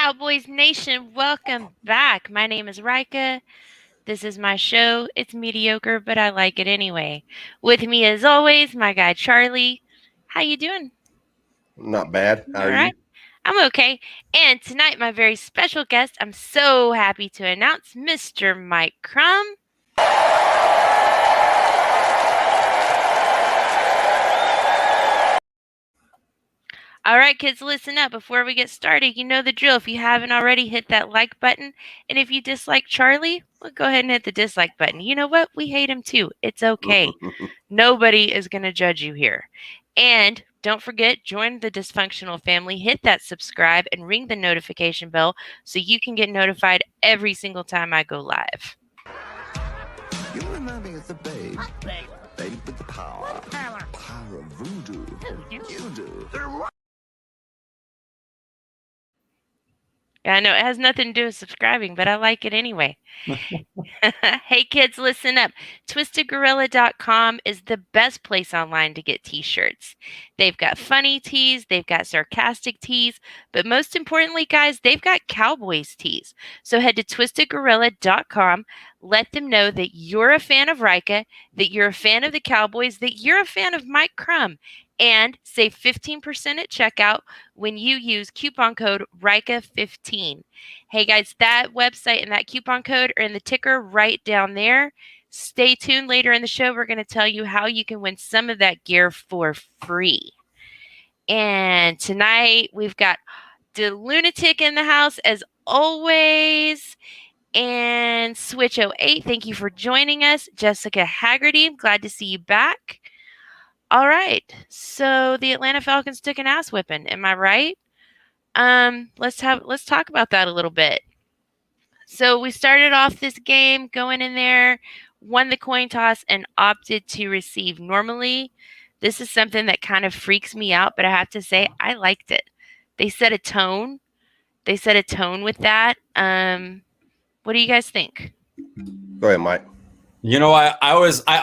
Cowboys Nation, welcome back. My name is Rika. This is my show. It's mediocre, but I like it anyway. With me as always, my guy Charley. How you doing? Not bad. How All are you? right. I'm okay. And tonight my very special guest, I'm so happy to announce Mr. Mike Crum. All right, kids, listen up. Before we get started, you know the drill. If you haven't already, hit that like button. And if you dislike Charley, well, go ahead and hit the dislike button. You know what? We hate him too. It's okay. Nobody is going to judge you here. And don't forget, join the dysfunctional family, hit that subscribe, and ring the notification bell so you can get notified every single time I go live. You remind me of the babe. What babe? Babe with the power. Power. Power of voodoo. Voodoo. You do. Yeah, I know it has nothing to do with subscribing, but I like it anyway. Hey kids, listen up. TwistedGorilla.com is the best place online to get t-shirts. They've got funny tees, they've got sarcastic tees, but most importantly, guys, they've got Cowboys tees. So head to TwistedGorilla.com, let them know that you're a fan of Rika, that you're a fan of the Cowboys, that you're a fan of Mike Crum, and save 15% at checkout when you use coupon code RIKA15. Hey guys, that website and that coupon code are in the ticker right down there. Stay tuned later in the show. We're going to tell you how you can win some of that gear for free. And tonight we've got the lunatic in the house as always. And Switch 08, thank you for joining us. Jessica Haggerty, glad to see you back. All right, so the Atlanta Falcons took an ass whipping. Am I right? Let's talk about that a little bit. So we started off this game going in there, won the coin toss, and opted to receive. Normally, this is something that kind of freaks me out, but I have to say I liked it. They set a tone. They set a tone with that. What do you guys think? Go ahead, Mike. You know, I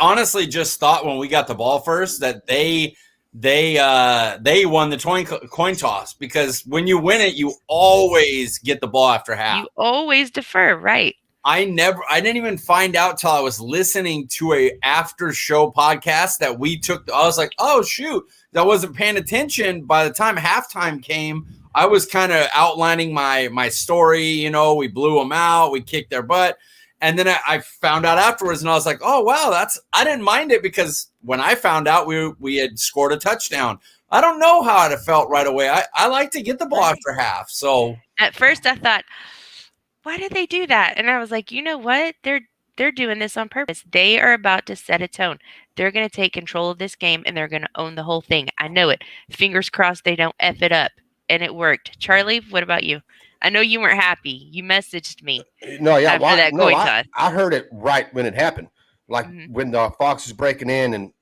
honestly just thought when we got the ball first that they won the coin toss, because when you win it, you always get the ball after half. You always defer, right? I didn't even find out till I was listening to a after show podcast that we took. I was like, oh shoot, I wasn't paying attention. By the time halftime came, I was kind of outlining my story. You know, we blew them out, we kicked their butt. And then I found out afterwards, and I was like, "Oh wow, I didn't mind it," because when I found out we had scored a touchdown, I don't know how I'd have felt right away. I like to get the ball after half. So at first I thought, why did they do that? And I was like, you know what? They're doing this on purpose. They are about to set a tone. They're going to take control of this game, and they're going to own the whole thing. I know it. Fingers crossed they don't F it up, and it worked. Charley, what about you? I know you weren't happy. You messaged me. No, yeah, after that coin toss. I heard it right when it happened. Like when the Fox was breaking in, and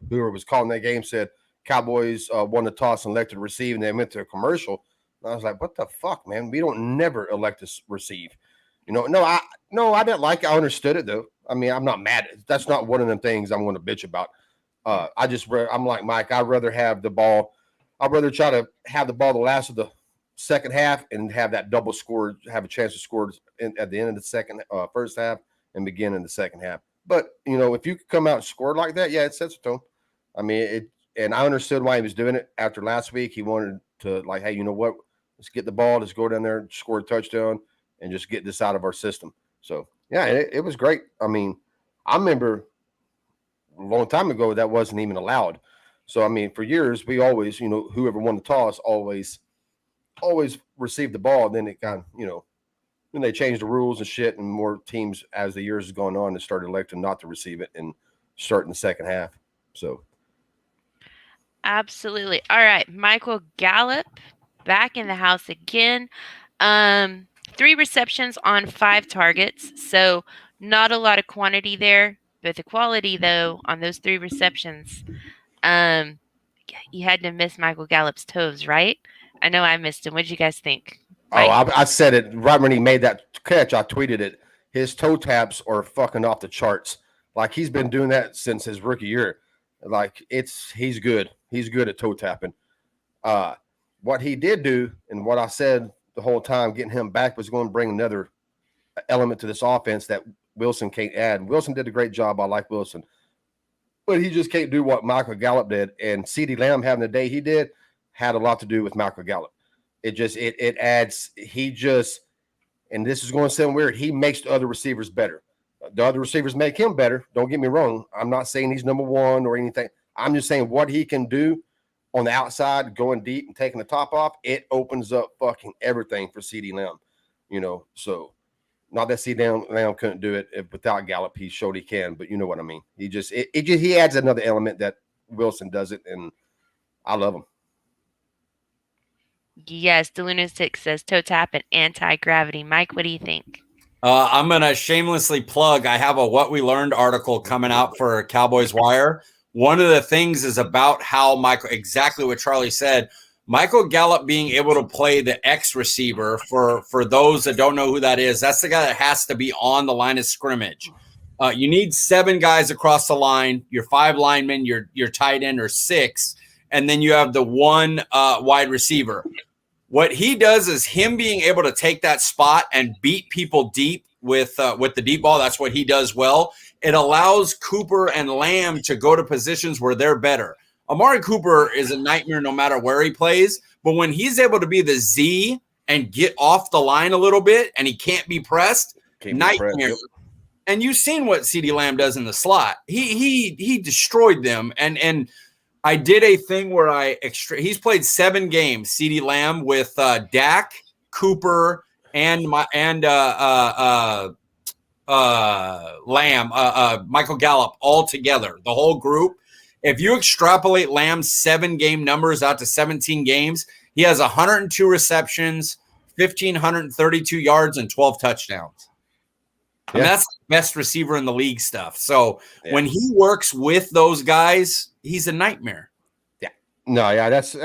whoever was calling that game said Cowboys won the toss and elected to receive, and they went to a commercial. And I was like, "What the fuck, man? We don't never elect to receive." You know, I didn't like it. I understood it though. I mean, I'm not mad. That's not one of them things I'm going to bitch about. I'm like Mike. I'd rather have the ball. I'd rather try to have the ball the last of the second half and have that double score, have a chance to score at the end of the first half and begin in the second half. But you know, if you could come out and score like that, yeah, it sets a tone. I mean, and I understood why he was doing it after last week. He wanted to, like, hey, you know what? Let's get the ball. Let's go down there, score a touchdown, and just get this out of our system. So yeah, it was great. I mean, I remember a long time ago that wasn't even allowed. So I mean, for years we always, you know, whoever won the toss always received the ball. Then it kind of, you know, then they changed the rules and shit, and more teams as the years has gone on and started electing not to receive it and start in the second half. So absolutely. All right, Michael Gallup back in the house again. 3 receptions on 5 targets, so not a lot of quantity there, but the quality though on those 3 receptions. You had to miss Michael Gallup's toes, right? I know I missed him. What did you guys think? Mike? Oh, I said it right when he made that catch. I tweeted it. His toe taps are fucking off the charts. Like, he's been doing that since his rookie year. Like, he's good. He's good at toe tapping. What he did do, and what I said the whole time getting him back was going to bring another element to this offense that Wilson can't add. Wilson did a great job. I like Wilson, but he just can't do what Michael Gallup did. And CeeDee Lamb having the day he did had a lot to do with Michael Gallup. It adds. And this is going to sound weird. He makes the other receivers better. The other receivers make him better. Don't get me wrong. I'm not saying he's number one or anything. I'm just saying what he can do on the outside, going deep and taking the top off, it opens up fucking everything for CeeDee Lamb. So not that CeeDee Lamb couldn't do it without Gallup. He showed he can, but you know what I mean. He adds another element that Wilson doesn't, and I love him. Yes, the Lunatic says toe tap and anti-gravity. Mike, what do you think? I'm going to shamelessly plug. I have a What We Learned article coming out for Cowboys Wire. One of the things is about how exactly what Charley said, Michael Gallup being able to play the X receiver. For those that don't know who that is, that's the guy that has to be on the line of scrimmage. You need 7 guys across the line, your 5 linemen, your tight end, or 6, and then you have the 1 wide receiver. What he does is him being able to take that spot and beat people deep with the deep ball. That's what he does well. It allows Cooper and Lamb to go to positions where they're better. Amari Cooper is a nightmare no matter where he plays, but when he's able to be the Z and get off the line a little bit and he can't be pressed, nightmare. And you've seen what CeeDee Lamb does in the slot. He destroyed them. And I did a thing where he's played 7 games, CeeDee Lamb, with Dak, Cooper, and Lamb, Michael Gallup, all together, the whole group. If you extrapolate Lamb's 7-game numbers out to 17 games, he has 102 receptions, 1,532 yards, and 12 touchdowns. Yeah. And that's the best receiver in the league stuff. So when he works with those guys, he's a nightmare. Yeah. No, yeah, that's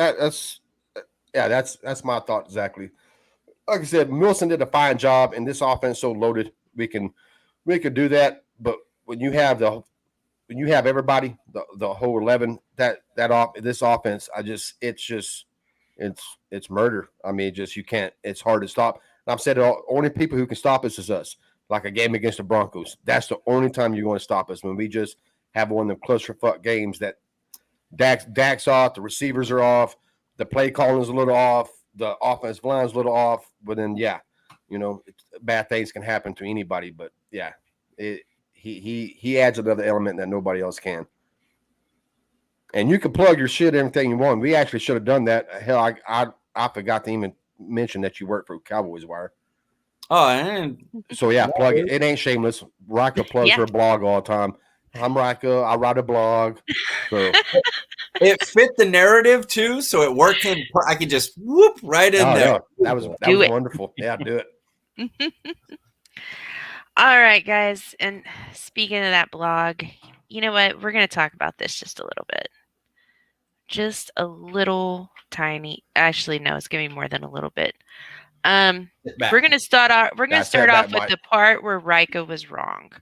my thought exactly. Like I said, Wilson did a fine job, and this offense so loaded, we could do that. But when you have everybody, the whole 11, this offense, it's murder. I mean, you can't. It's hard to stop. And I've said the only people who can stop us is us. Like a game against the Broncos, that's the only time you're going to stop us, when we just have one of them clusterfuck games that Dak's off, the receivers are off, the play calling is a little off, the offensive line is a little off. But then, bad things can happen to anybody. But he adds another element that nobody else can. And you can plug your shit everything you want. We actually should have done that. Hell, I forgot to even mention that you work for Cowboys Wire. Oh, and so plug it. It ain't shameless. Rika plugs her blog all the time. I'm Rika. I write a blog. So it fit the narrative too, so it worked in. I could just whoop right in there. That was wonderful. Yeah, do it. All right, guys. And speaking of that blog, you know what? We're going to talk about this just a little bit. Just a little tiny. Actually, no, it's going to be more than a little bit. We're going to start off with the part where Rika was wrong.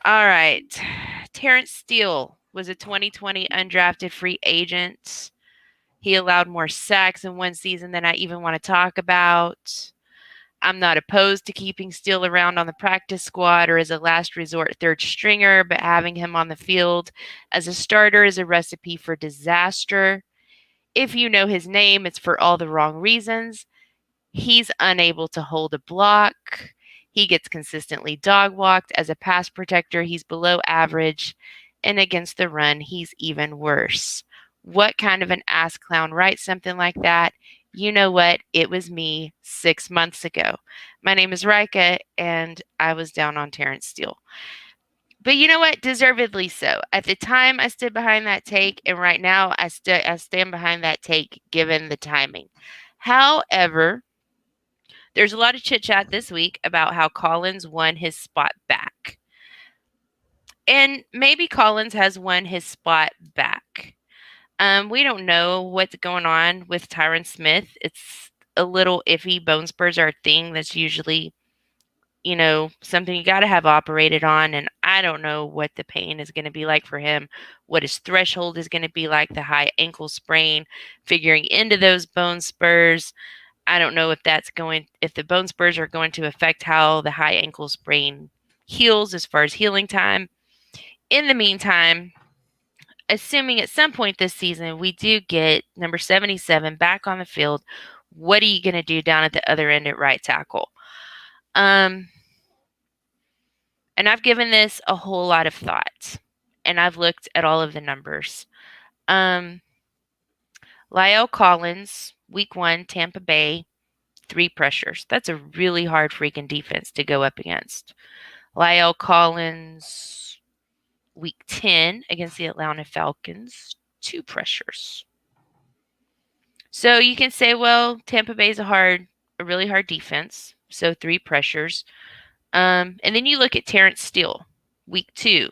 All right. Terrence Steele was a 2020 undrafted free agent. He allowed more sacks in one season than I even want to talk about. I'm not opposed to keeping Steele around on the practice squad or as a last resort third stringer, but having him on the field as a starter is a recipe for disaster. If you know his name, it's for all the wrong reasons. He's unable to hold a block. He gets consistently dog-walked. As a pass protector, he's below average. And against the run, he's even worse. What kind of an ass clown writes something like that? You know what? It was me 6 months ago. My name is Rika, and I was down on Terrence Steele. But you know what? Deservedly so. At the time, I stood behind that take, and right now, I stand behind that take given the timing. However, there's a lot of chit-chat this week about how Collins won his spot back. And maybe Collins has won his spot back. We don't know what's going on with Tyron Smith. It's a little iffy. Bone spurs are a thing that's usually, something you got to have operated on. And I don't know what the pain is going to be like for him, what his threshold is going to be like, the high ankle sprain, figuring into those bone spurs. I don't know if the bone spurs are going to affect how the high ankle sprain heals as far as healing time. In the meantime, assuming at some point this season we do get number 77 back on the field, what are you going to do down at the other end at right tackle? And I've given this a whole lot of thought, and I've looked at all of the numbers. La'el Collins, week 1, Tampa Bay, 3 pressures. That's a really hard freaking defense to go up against. La'el Collins, week 10 against the Atlanta Falcons, 2 pressures. So you can say, well, Tampa Bay is a really hard defense, so 3 pressures. And then you look at Terrence Steele, week 2,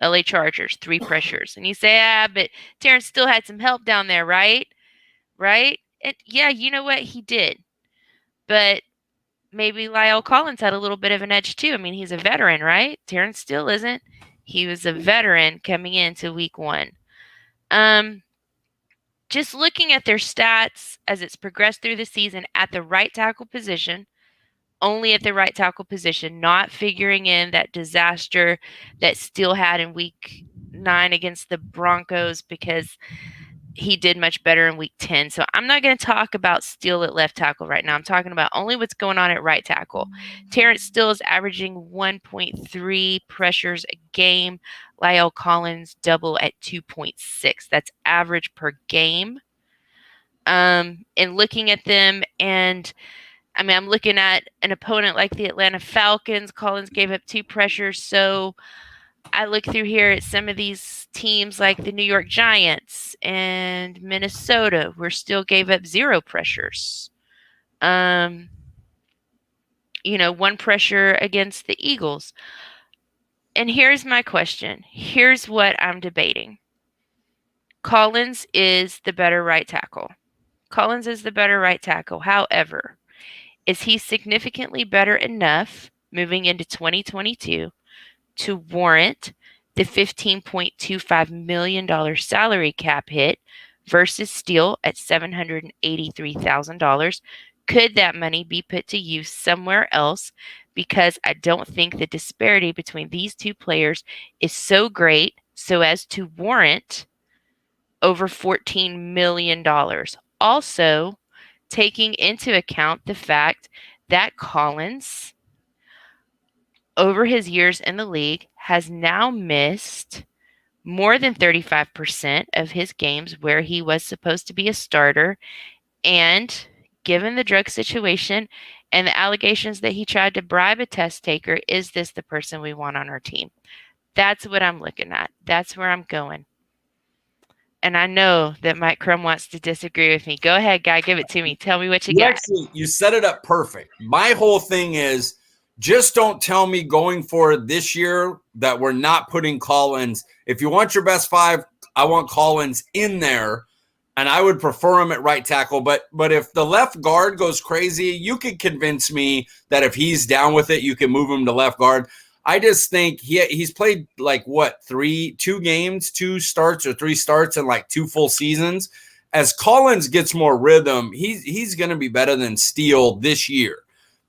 LA Chargers, 3 pressures. And you say, but Terrence Steele had some help down there, right? Right? And yeah, you know what? He did. But maybe La'el Collins had a little bit of an edge too. I mean, he's a veteran, right? Terrence Steele isn't. He was a veteran coming into week 1. Just looking at their stats as it's progressed through the season at the right tackle position, only at the right tackle position, not figuring in that disaster that Steele had in week 9 against the Broncos, because he did much better in week 10. So I'm not going to talk about Steele at left tackle right now. I'm talking about only what's going on at right tackle. Terrence Steele is averaging 1.3 pressures a game. La'el Collins double at 2.6. That's average per game. And looking at them, and I mean, I'm looking at an opponent like the Atlanta Falcons. Collins gave up 2 pressures. So I look through here at some of these teams like the New York Giants and Minnesota, where Steele gave up 0 pressures. 1 pressure against the Eagles. And here's my question. Here's what I'm debating. Collins is the better right tackle. However, is he significantly better enough moving into 2022 to warrant the $15.25 million salary cap hit versus Steele at $783,000? Could that money be put to use somewhere else? Because I don't think the disparity between these two players is so great so as to warrant over $14 million. Also, taking into account the fact that Collins, over his years in the league, has now missed more than 35% of his games where he was supposed to be a starter. And given the drug situation and the allegations that he tried to bribe a test taker, is this the person we want on our team? That's what I'm looking at. That's where I'm going. And I know that Mike Crum wants to disagree with me. Go ahead, guy. Give it to me. Tell me what you got. Actually, you set it up perfect. My whole thing is, just don't tell me going forward this year that we're not putting Collins. If you want your best 5, I want Collins in there, and I would prefer him at right tackle. But if the left guard goes crazy, you could convince me that if he's down with it, you can move him to left guard. I just think he's played like 3 starts or 3 starts in like 2 full seasons. As Collins gets more rhythm, he's going to be better than Steele this year.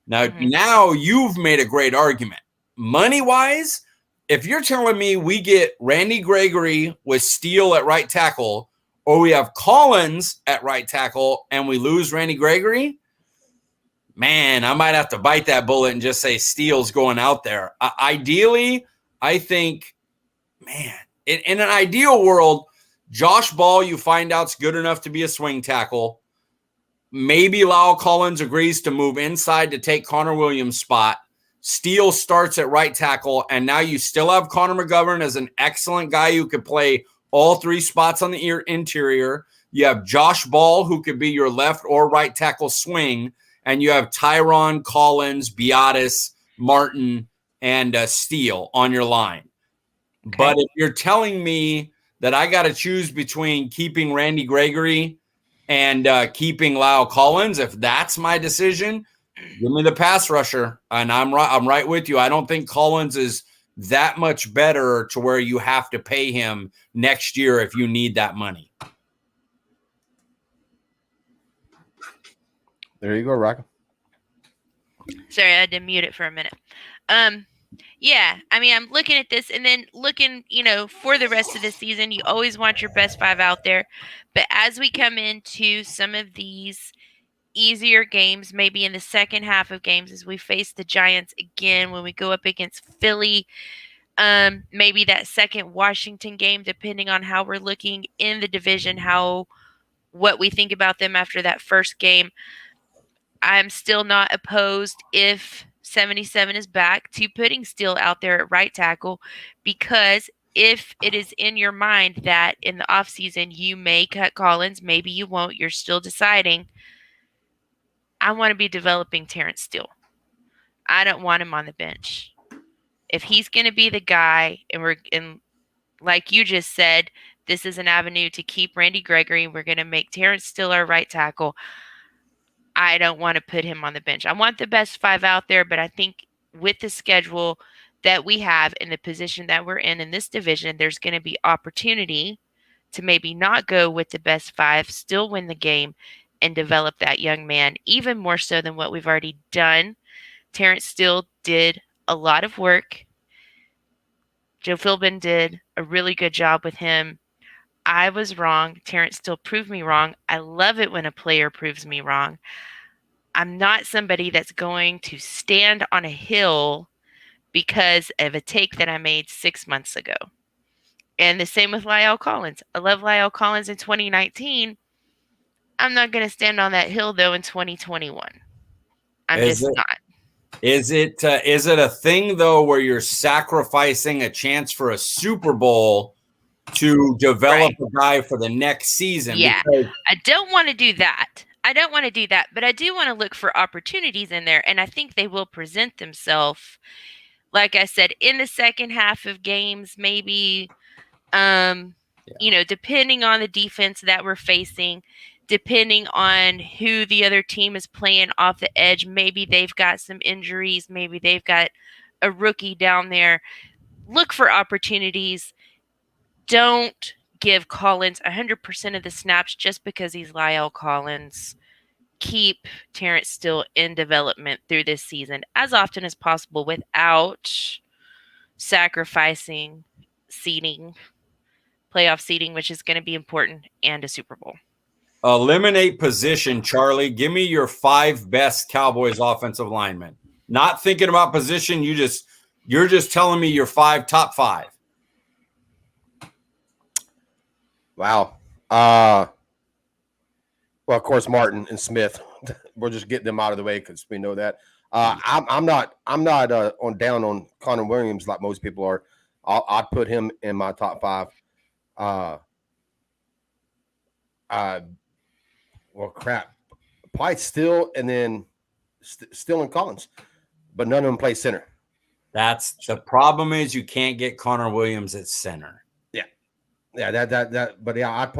Now you've made a great argument. Money-wise, if you're telling me we get Randy Gregory with Steele at right tackle, or we have Collins at right tackle and we lose Randy Gregory, man, I might have to bite that bullet and just say Steele's going out there. Ideally, I think, man, in an ideal world, Josh Ball, you find out's good enough to be a swing tackle. Maybe La'el Collins agrees to move inside to take Connor Williams' spot. Steele starts at right tackle, and now you still have Connor McGovern as an excellent guy who could play all 3 spots on the interior. You have Josh Ball, who could be your left or right tackle swing, and you have Tyron, Collins, Beatis, Martin, and Steele on your line. Okay. But if you're telling me that I got to choose between keeping Randy Gregory and keeping La'el Collins, if that's my decision, give me the pass rusher. And I'm right with you. I don't think Collins is that much better to where you have to pay him next year if you need that money. There you go, Rika. Sorry, I had to mute it for a minute. Yeah, I mean, I'm looking at this and then looking, for the rest of the season, you always want your best 5 out there. But as we come into some of these easier games, maybe in the second half of games, as we face the Giants again, when we go up against Philly, maybe that second Washington game, depending on how we're looking in the division, what we think about them after that first game. I'm still not opposed, if 77 is back, to putting Steele out there at right tackle, because if it is in your mind that in the offseason you may cut Collins, maybe you won't, you're still deciding, I want to be developing Terrence Steele. I don't want him on the bench. If he's going to be the guy, and like you just said, this is an avenue to keep Randy Gregory, we're going to make Terrence Steele our right tackle, I don't want to put him on the bench. I want the best 5 out there, but I think with the schedule that we have and the position that we're in this division, there's going to be opportunity to maybe not go with the best 5, still win the game, and develop that young man even more so than what we've already done. Terrence Steele did a lot of work. Joe Philbin did a really good job with him. I was wrong. Terrence Steele proved me wrong. I love it when a player proves me wrong. I'm not somebody that's going to stand on a hill because of a take that I made 6 months ago. And the same with Lyle Collins. I love Lyle Collins in 2019. I'm not going to stand on that hill, though, in 2021. I'm just not. Is it a thing, though, where you're sacrificing a chance for a Super Bowl to develop a guy for the next season? Yeah, I don't want to do that. But I do want to look for opportunities in there, and I think they will present themselves. Like I said, in the second half of games, maybe, depending on the defense that we're facing, depending on who the other team is playing off the edge, maybe they've got some injuries, maybe they've got a rookie down there. Look for opportunities. Don't give Collins 100% of the snaps just because he's Lyle Collins. Keep Terrence Steele in development through this season as often as possible without sacrificing playoff seeding, which is going to be important, and a Super Bowl. Eliminate position, Charlie. Give me your 5 best Cowboys offensive linemen. Not thinking about position. You're just telling me your top 5. Wow. Well, of course, Martin and Smith. We'll just get them out of the way because we know that. I'm not down on Connor Williams like most people are. I'd put him in my top 5. Well, crap. Probably Steele and then Steele and Collins, but none of them play center. That's the problem. Is you can't get Connor Williams at center. Yeah, that. But yeah, I'd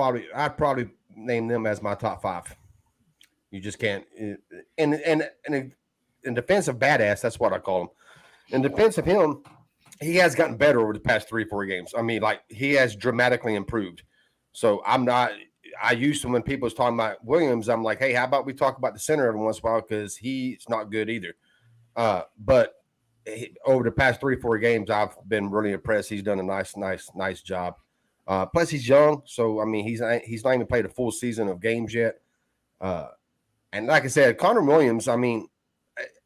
probably name them as my top 5. You just can't. And in defense of badass, that's what I call him. In defense of him, he has gotten better over the past 3-4 games. I mean, like, he has dramatically improved. So I used to, when people was talking about Williams, I'm like, hey, how about we talk about the center every once in a while, because he's not good either. But over the past 3-4 games, I've been really impressed. He's done a nice job. Plus, he's young, so I mean, he's not even played a full season of games yet. And like I said, Connor Williams, I mean,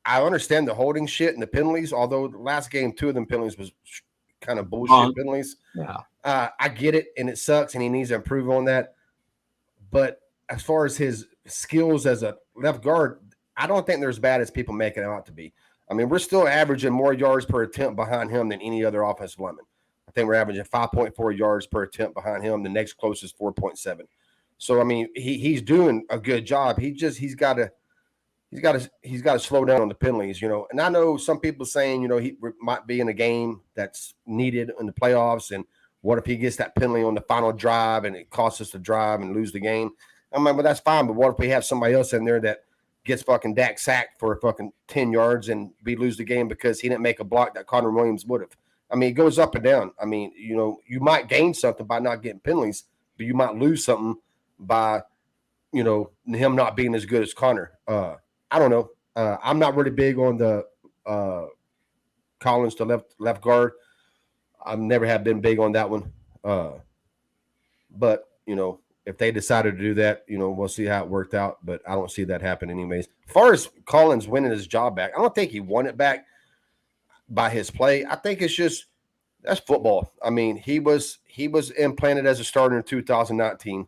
I understand the holding shit and the penalties, although the last game, 2 of them penalties was kind of bullshit penalties. Yeah. I get it, and it sucks, and he needs to improve on that. But as far as his skills as a left guard, I don't think they're as bad as people make it out to be. I mean, we're still averaging more yards per attempt behind him than any other offensive lineman. I think we're averaging 5.4 yards per attempt behind him. The next closest 4.7. So I mean, he's doing a good job. He's got to slow down on the penalties, And I know some people saying, he might be in a game that's needed in the playoffs, and what if he gets that penalty on the final drive and it costs us the drive and lose the game? I mean, but that's fine. But what if we have somebody else in there that gets fucking Dak sacked for fucking 10 yards and we lose the game because he didn't make a block that Connor Williams would have? I mean, it goes up and down. I mean, you might gain something by not getting penalties, but you might lose something by, him not being as good as Connor. I don't know. I'm not really big on the Collins to left guard. I've never have been big on that one. But if they decided to do that, we'll see how it worked out. But I don't see that happen anyways. As far as Collins winning his job back, I don't think he won it back by his play. I think it's just that's football. I mean, he was implanted as a starter in 2019,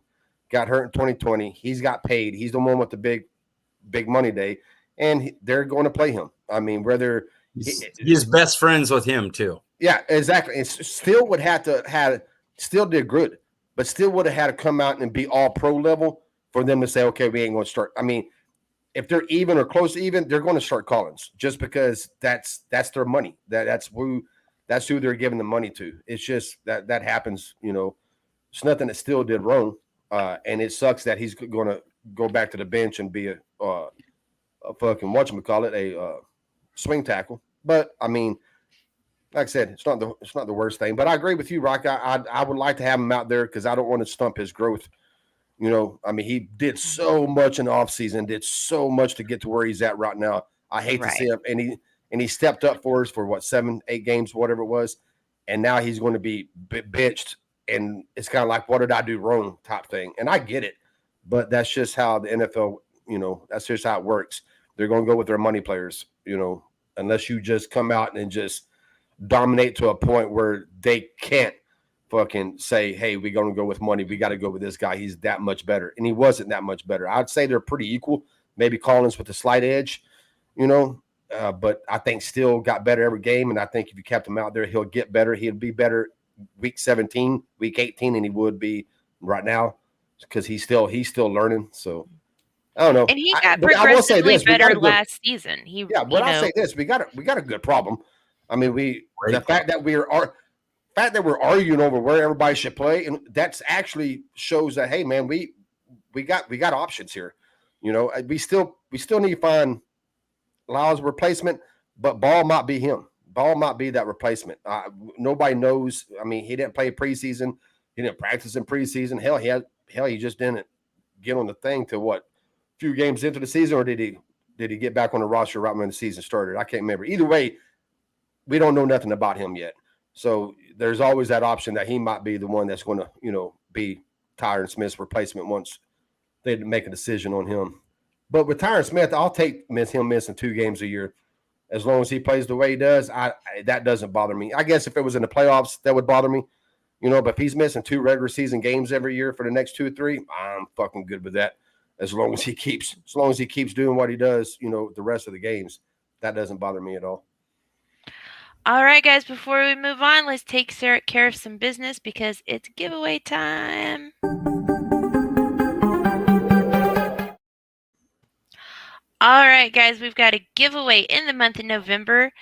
got hurt in 2020. He's got paid. He's the one with the big money day, and they're going to play him. I mean, whether he's best friends with him too. Yeah, exactly. And still would have to still did good, but still would have had to come out and be all pro level for them to say, okay, we ain't going to start. I mean, if they're even or close to even, they're going to start Collins just because that's their money. That's who they're giving the money to. It's just that happens. It's nothing that still did wrong, and it sucks that he's going to go back to the bench and be a fucking whatchamacallit, a swing tackle. But I mean, like I said, it's not the worst thing. But I agree with you, Rock. I would like to have him out there because I don't want to stump his growth. I mean, he did so much in the offseason, did so much to get to where he's at right now. I hate to see him. And he stepped up for us for what, 7-8 games, whatever it was. And now he's going to be benched. And it's kind of like, what did I do wrong type thing? And I get it. But that's just how the NFL, that's just how it works. They're going to go with their money players, unless you just come out and just dominate to a point where they can't fucking say, hey, we're going to go with money. We got to go with this guy. He's that much better. And he wasn't that much better. I'd say they're pretty equal. Maybe Collins with a slight edge, but I think still got better every game. And I think if you kept him out there, he'll get better. He'll be better week 17, week 18 than he would be right now because he's still learning. So I don't know. And he got progressively better last season. I'll say this: we got a good problem. I mean, the fact that we're arguing over where everybody should play, and that's actually shows that, hey, man, we got options here. We still need to find Lyle's replacement, but Ball might be him. Ball might be that replacement. Nobody knows. I mean, he didn't play preseason. He didn't practice in preseason. Hell, he just didn't get on the thing to what, a few games into the season, or did he get back on the roster right when the season started? I can't remember. Either way, we don't know nothing about him yet. So there's always that option that he might be the one that's going to, be Tyron Smith's replacement once they make a decision on him. But with Tyron Smith, I'll take him missing 2 games a year. As long as he plays the way he does, that doesn't bother me. I guess if it was in the playoffs, that would bother me. But if he's missing 2 regular season games every year for the next 2 or 3, I'm fucking good with that. As long as he keeps doing what he does, the rest of the games, that doesn't bother me at all. All right, guys, before we move on, let's take care of some business because it's giveaway time. All right, guys, we've got a giveaway in the month of November.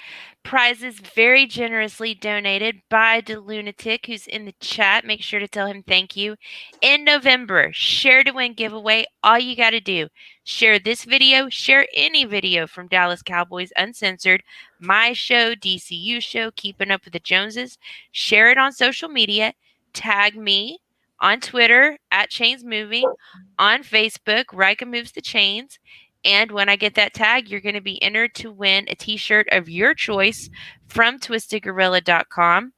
Prizes very generously donated by DeLunatic, who's in the chat. Make sure to tell him thank you. In November, share to win giveaway. All you got to do, share this video, share any video from Dallas Cowboys Uncensored, my show, DCU show, Keeping Up with the Joneses. Share it on social media. Tag me on Twitter @ChainsMoving, on Facebook, Rika Moves the Chains. And when I get that tag, you're going to be entered to win a t-shirt of your choice from twistedgorilla.com.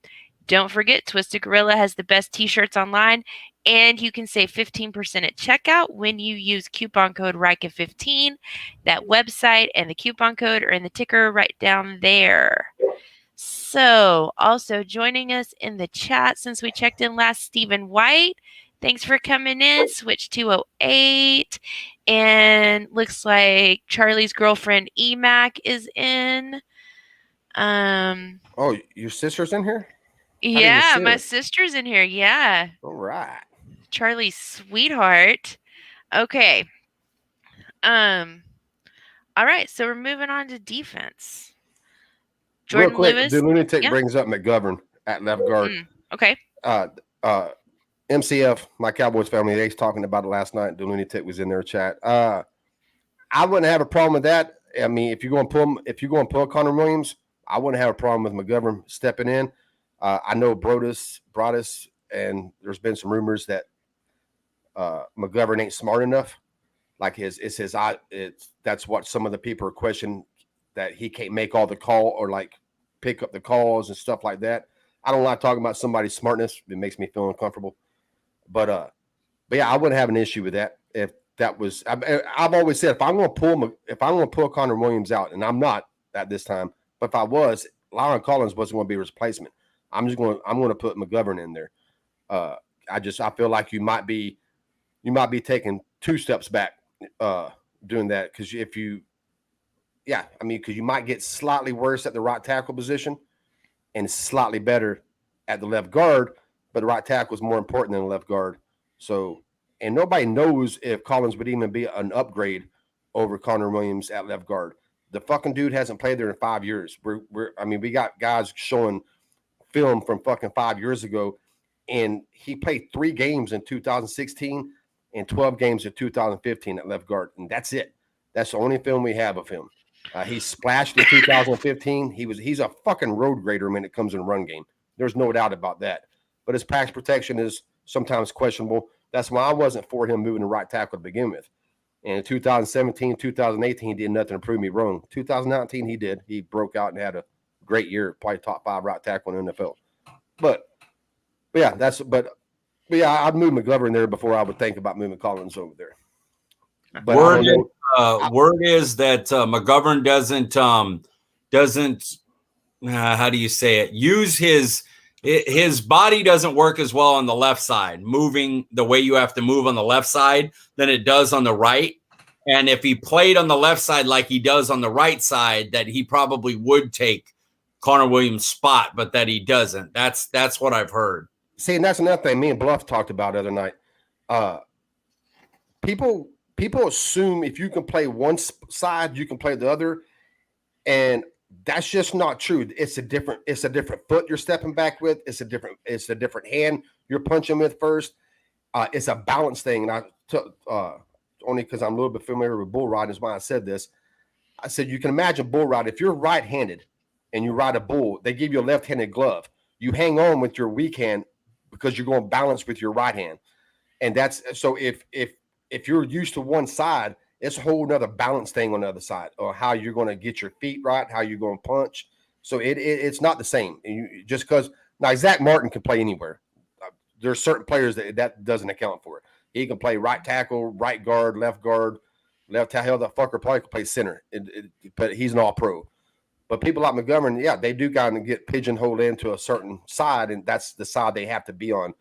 Don't forget, Twisted Gorilla has the best t-shirts online, and you can save 15% at checkout when you use coupon code RIKA15. That website and the coupon code are in the ticker right down there. So, also joining us in the chat since we checked in last, Stephen White. Thanks for coming in. Switch 208. And looks like Charlie's girlfriend EMAC is in. Oh, your sister's in here? Yeah, my sister's in here. Yeah. All right. Charlie's sweetheart. Okay. All right, so we're moving on to defense. Jordan Real quick, Lewis. The Lunatic brings up McGovern at left guard. Okay. MCF, my Cowboys family, they was talking about it last night. The Lunatic was in their chat. I wouldn't have a problem with that. I mean, if you're going to pull Connor Williams, I wouldn't have a problem with McGovern stepping in. I know Brodus, and there's been some rumors that McGovern ain't smart enough like that's what some of the people are questioning, that he can't make all the call or like pick up the calls and stuff like that. I don't like talking about somebody's smartness. It makes me feel uncomfortable. But yeah, I wouldn't have an issue with that if that was. I've always said if I'm going to pull Connor Williams out, and I'm not at this time, but if I was, Lyon Collins wasn't going to be a replacement. I'm going to put McGovern in there. I feel like you might be taking 2 steps back doing that, because because you might get slightly worse at the right tackle position and slightly better at the left guard, but the right tackle is more important than the left guard. So, and nobody knows if Collins would even be an upgrade over Connor Williams at left guard. The fucking dude hasn't played there in 5 years. We got guys showing film from fucking 5 years ago, and he played 3 games in 2016 and 12 games in 2015 at left guard, and that's it. That's the only film we have of him. He splashed in 2015. He's a fucking road grader when it comes in run game. There's no doubt about that. But his pass protection is sometimes questionable. That's why I wasn't for him moving to right tackle to begin with. And in 2017, 2018, he did nothing to prove me wrong. 2019, he did. He broke out and had a great year, probably top 5 right tackle in the NFL. But yeah, I'd move McGovern there before I would think about moving Collins over there. But word is that McGovern doesn't how do you say it? Use his body doesn't work as well on the left side, moving the way you have to move on the left side than it does on the right. And if he played on the left side like he does on the right side, that he probably would take Connor Williams' spot, but that he doesn't. That's what I've heard. See, and that's another thing me and Bluff talked about the other night. People assume if you can play one side, you can play the other, and that's just not true. It's a different foot you're stepping back with. It's a different hand you're punching with first. It's a balance thing. And only because I'm a little bit familiar with bull riding is why I said this. I said you can imagine bull riding. If you're right-handed and you ride a bull, they give you a left-handed glove. You hang on with your weak hand because you're going balance with your right hand. And that's so if you're used to one side, it's a whole nother balance thing on the other side, or how you're going to get your feet right, how you're going to punch. So it's not the same. Just because now Zach Martin can play anywhere. There's certain players that doesn't account for it. He can play right tackle, right guard, left tackle. That fucker probably can play center, but he's an all-pro. But people like McGovern, yeah, they do kind of get pigeonholed into a certain side, and that's the side they have to be on,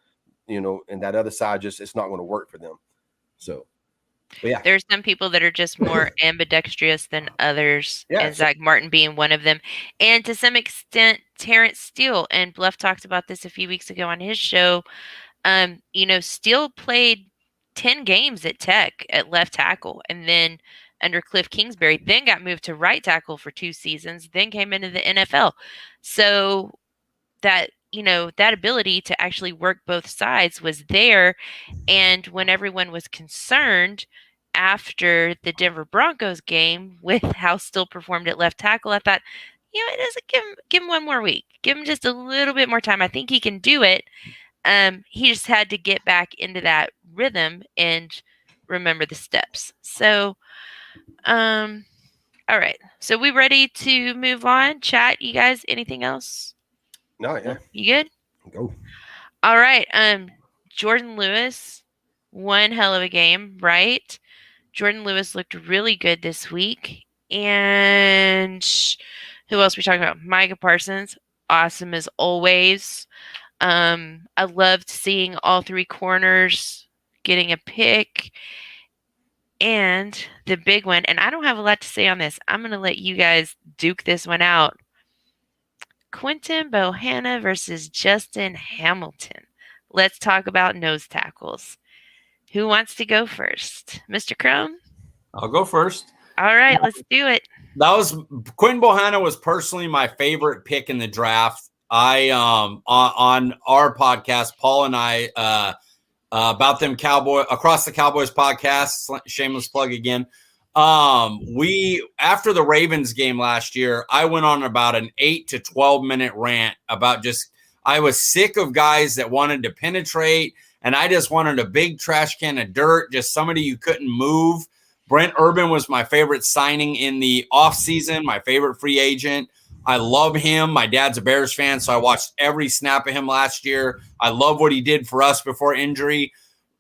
and that other side it's not going to work for them. So, but yeah. There's some people that are just more ambidextrous than others, and Zach Martin being one of them. And to some extent, Terrence Steele, and Bluff talked about this a few weeks ago on his show. Steele played 10 games at Tech at left tackle, and then under Cliff Kingsbury, then got moved to right tackle for 2 seasons, then came into the NFL. So that, that ability to actually work both sides was there. And when everyone was concerned after the Denver Broncos game with how Steele performed at left tackle, I thought, it doesn't give him one more week. Give him just a little bit more time. I think he can do it. He just had to get back into that rhythm and remember the steps. So, all right. So we ready to move on? Chat, you guys, anything else? No, yeah. You good? Go. All right. Jordan Lewis, one hell of a game, right? Jordan Lewis looked really good this week. And who else are we talking about? Micah Parsons, awesome as always. I loved seeing all 3 corners getting a pick. And the big one, and I don't have a lot to say on this. I'm going to let you guys duke this one out. Quinton Bohanna versus Justin Hamilton. Let's talk about nose tackles. Who wants to go first? Mr. Crum? I'll go first. All right, let's do it. Quinn Bohanna was personally my favorite pick in the draft. I on our podcast, Paul and I about them Across the Cowboys podcast, shameless plug again. We after the Ravens game last year, I went on about an 8 to 12 minute rant about I was sick of guys that wanted to penetrate, and I just wanted a big trash can of dirt, just somebody you couldn't move. Brent Urban was my favorite signing in the offseason, my favorite free agent. I love him. My dad's a Bears fan, so I watched every snap of him last year. I love what he did for us before injury.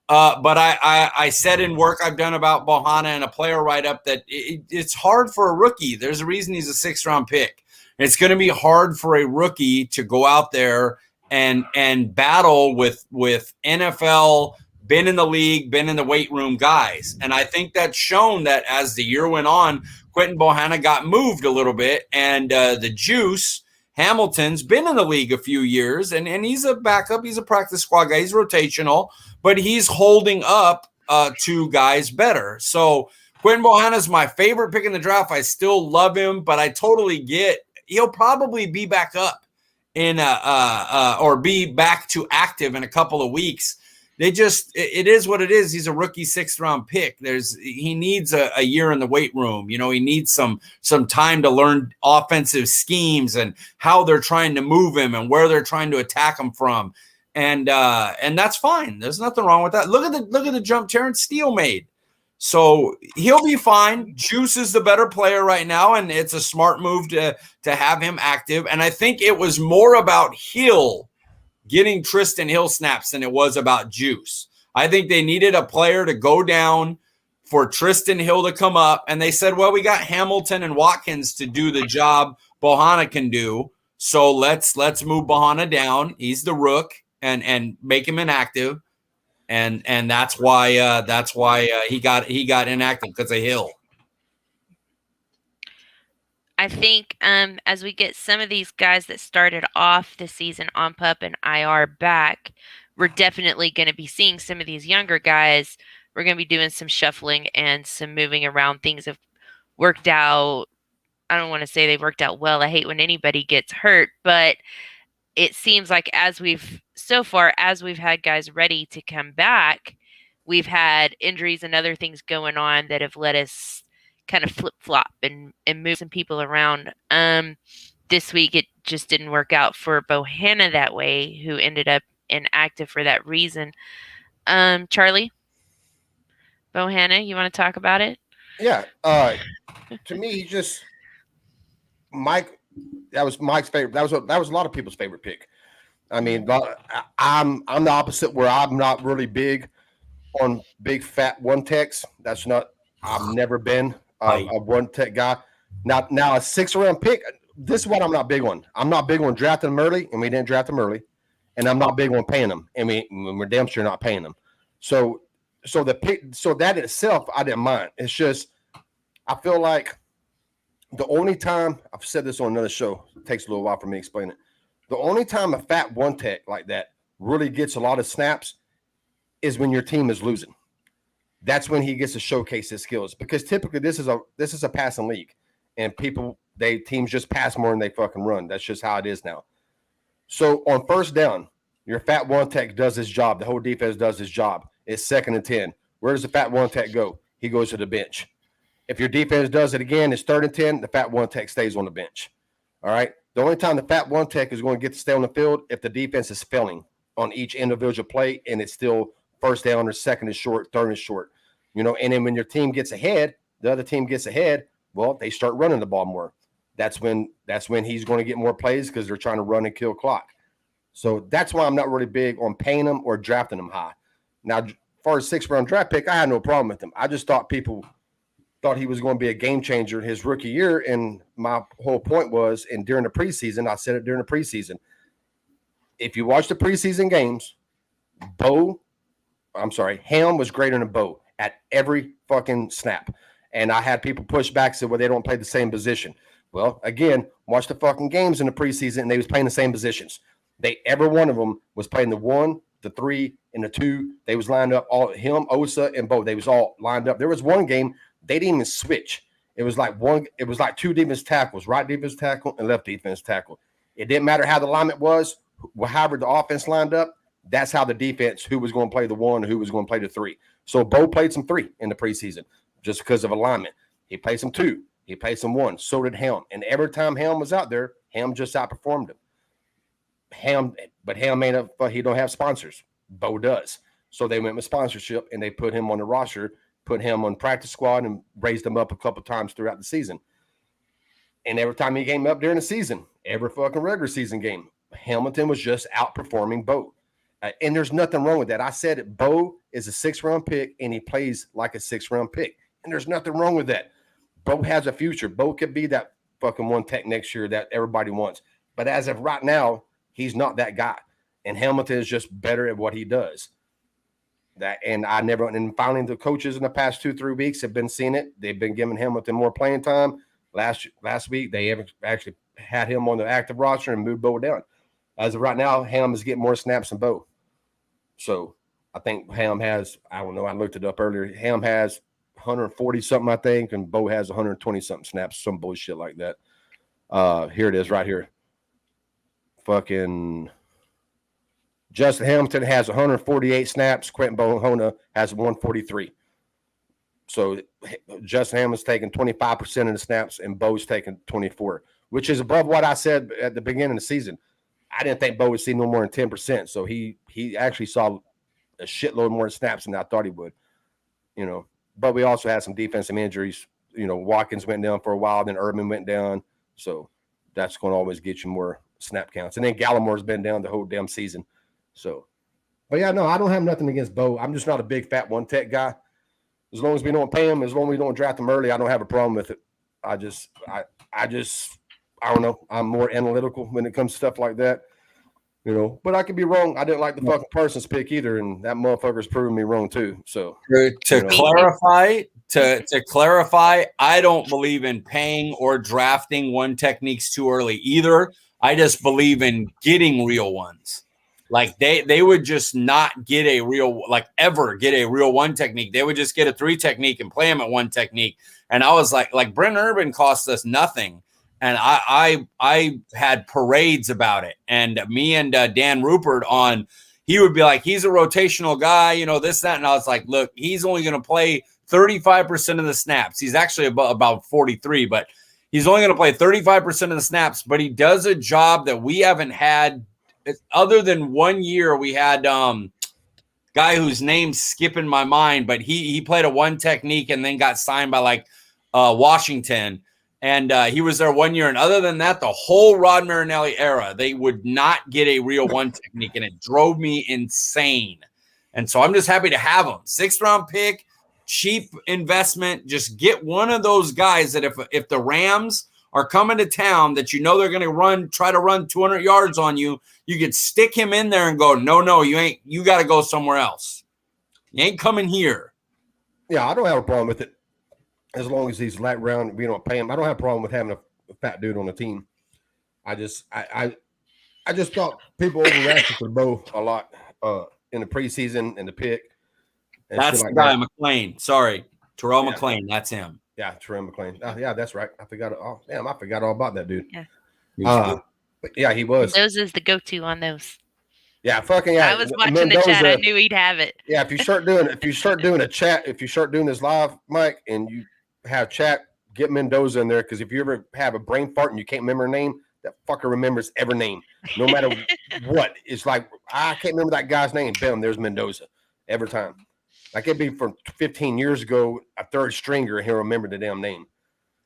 But I said in work I've done about Bohanna and a player write-up that it's hard for a rookie. There's a reason he's a 6th-round pick. It's going to be hard for a rookie to go out there and battle with NFL, been in the league, been in the weight room guys. And I think that's shown that as the year went on, Quentin Bohanna got moved a little bit. And the Juice, Hamilton's been in the league a few years, and he's a backup. He's a practice squad guy. He's rotational, but he's holding up to guys better. So Quentin Bohanna is my favorite pick in the draft. I still love him, but I totally get he'll probably be back up in or be back to active in a couple of weeks. It is what it is. He's a rookie 6th-round pick. He needs a year in the weight room. You know, he needs some time to learn offensive schemes and how they're trying to move him and where they're trying to attack him from. And that's fine. There's nothing wrong with that. Look at the jump Terrence Steele made. So he'll be fine. Juice is the better player right now, and it's a smart move to have him active. And I think it was more about Hill getting Tristan Hill snaps than it was about Juice. I think they needed a player to go down for Tristan Hill to come up, and they said, well, we got Hamilton and Watkins to do the job Bohanna can do, so let's move Bohanna down. He's the rook, and make him inactive, and that's why he got inactive, because of Hill. I think as we get some of these guys that started off the season on PUP and IR back, we're definitely going to be seeing some of these younger guys. We're going to be doing some shuffling and some moving around. Things have worked out. I don't want to say they've worked out well. I hate when anybody gets hurt, but it seems like as we've had guys ready to come back, we've had injuries and other things going on that have let us kind of flip-flop and move some people around. This week, it just didn't work out for Bohanna that way, who ended up inactive for that reason. Charley, Bohanna, you want to talk about it? Yeah. To me, Mike. That was Mike's favorite. That was a lot of people's favorite pick. I mean, I'm the opposite, where I'm not really big on big fat one techs. I've never been a one tech guy. Now a 6th-round pick. This is what I'm not big on. I'm not big on drafting them early, and we didn't draft them early. And I'm not big on paying them, and we're damn sure not paying them. So that in itself, I didn't mind. It's just I feel like the only time, I've said this on another show, it takes a little while for me to explain it. The only time a fat one tech like that really gets a lot of snaps is when your team is losing. That's when he gets to showcase his skills, because typically this is a passing league, and teams just pass more than they fucking run. That's just how it is now. So on first down, your fat one tech does his job. The whole defense does his job. It's 2nd and 10. Where does the fat one tech go? He goes to the bench. If your defense does it again, it's 3rd and 10. The fat one tech stays on the bench. All right. The only time the fat one tech is going to get to stay on the field if the defense is failing on each individual play, and it's still first down or 2nd is short, 3rd is short. You know, and then when your team gets ahead, the other team gets ahead. Well, they start running the ball more. That's when he's going to get more plays, because they're trying to run and kill clock. So that's why I'm not really big on paying them or drafting them high. Now, as far as 6th-round draft pick, I had no problem with him. I just thought people thought he was going to be a game changer his rookie year. And my whole point was, and during the preseason, I said it during the preseason, if you watch the preseason games, Ham was greater than Bo at every fucking snap. And I had people push back and say, well, they don't play the same position. Well, again, watch the fucking games in the preseason, and they was playing the same positions. Every one of them was playing the 1, the 3, and the 2. They was lined up, all him, Osa, and Bo. They was all lined up. There was one game they didn't even switch. It was like 2 defense tackles, right defense tackle and left defense tackle. It didn't matter how the alignment was, however the offense lined up. That's how the defense, who was going to play the 1, who was going to play the 3. So Bo played some 3 in the preseason just because of alignment. He played some 2. He played some 1. So did Ham. And every time Ham was out there, Ham just outperformed him. But Ham made up, he don't have sponsors. Bo does. So they went with sponsorship, and they put him on the roster put him on practice squad and raised him up a couple times throughout the season. And every time he came up during the season, every fucking regular season game, Hamilton was just outperforming Bo. And there's nothing wrong with that. I said it. Bo is a 6th-round pick, and he plays like a 6th-round pick. And there's nothing wrong with that. Bo has a future. Bo could be that fucking one tech next year that everybody wants. But as of right now, he's not that guy. And Hamilton is just better at what he does. And finally the coaches in the past 2-3 weeks have been seeing it. They've been giving Hamilton more playing time. Last week, they actually had him on the active roster and moved Bo down. As of right now, Ham is getting more snaps than Bo. So I think Ham has, I don't know, I looked it up earlier. Ham has 140-something, I think, and Bo has 120-something snaps, some bullshit like that. Here it is right here. Fucking Justin Hamilton has 148 snaps. Quentin Bohona has 143. So Justin Hamilton's taking 25% of the snaps, and Bo's taking 24, which is above what I said at the beginning of the season. I didn't think Bo would see no more than 10%. So he actually saw a shitload more snaps than I thought he would, you know. But we also had some defensive injuries. You know, Watkins went down for a while, then Urban went down. So that's going to always get you more snap counts. And then Gallimore's been down the whole damn season. So, but yeah, no, I don't have nothing against Bo. I'm just not a big fat one tech guy. As long as we don't pay him, as long as we don't draft him early, I don't have a problem with it. I don't know. I'm more analytical when it comes to stuff like that, you know. But I could be wrong. I didn't like the fucking Parsons pick either, and that motherfucker's proven me wrong too. So to clarify, I don't believe in paying or drafting one techniques too early either. I just believe in getting real ones. Like they would just not get a real, like ever get a real one technique. They would just get a 3 technique and play them at 1 technique. And I was like Brent Urban cost us nothing. And I had parades about it. And me and Dan Rupert he would be like, he's a rotational guy, you know, this, that. And I was like, look, he's only going to play 35% of the snaps. He's actually about 43, but he's only going to play 35% of the snaps. But he does a job that we haven't had. Other than 1 year, we had guy whose name's skipping my mind, but he played a 1 technique and then got signed by Washington. And he was there 1 year. And other than that, the whole Rod Marinelli era, they would not get a real 1 technique. And it drove me insane. And so I'm just happy to have him. 6th-round pick, cheap investment. Just get one of those guys that if the Rams are coming to town that you know they're going to try to run 200 yards on you, you could stick him in there and go, no, you ain't. You got to go somewhere else. You ain't coming here. Yeah, I don't have a problem with it. As long as he's late round, we don't pay him. I don't have a problem with having a fat dude on the team. I just thought people overreacted to Bo a lot in the preseason and the pick. And that's the guy, McLean. Sorry, Terrell McLean. That's him. Yeah, Terrell McLean. Yeah, that's right. I forgot. Oh, damn, I forgot all about that dude. Yeah. But yeah, he was. Those is the go-to on those. Yeah, fucking yeah. I was watching the chat. I knew he'd have it. Yeah, if you start doing this live, Mike, and you have chat, get Mendoza in there, because if you ever have a brain fart and you can't remember a name, that fucker remembers every name, no matter what. It's like, I can't remember that guy's name. Bam, there's Mendoza every time. Like it'd be from 15 years ago, a 3rd stringer, and he'll remember the damn name.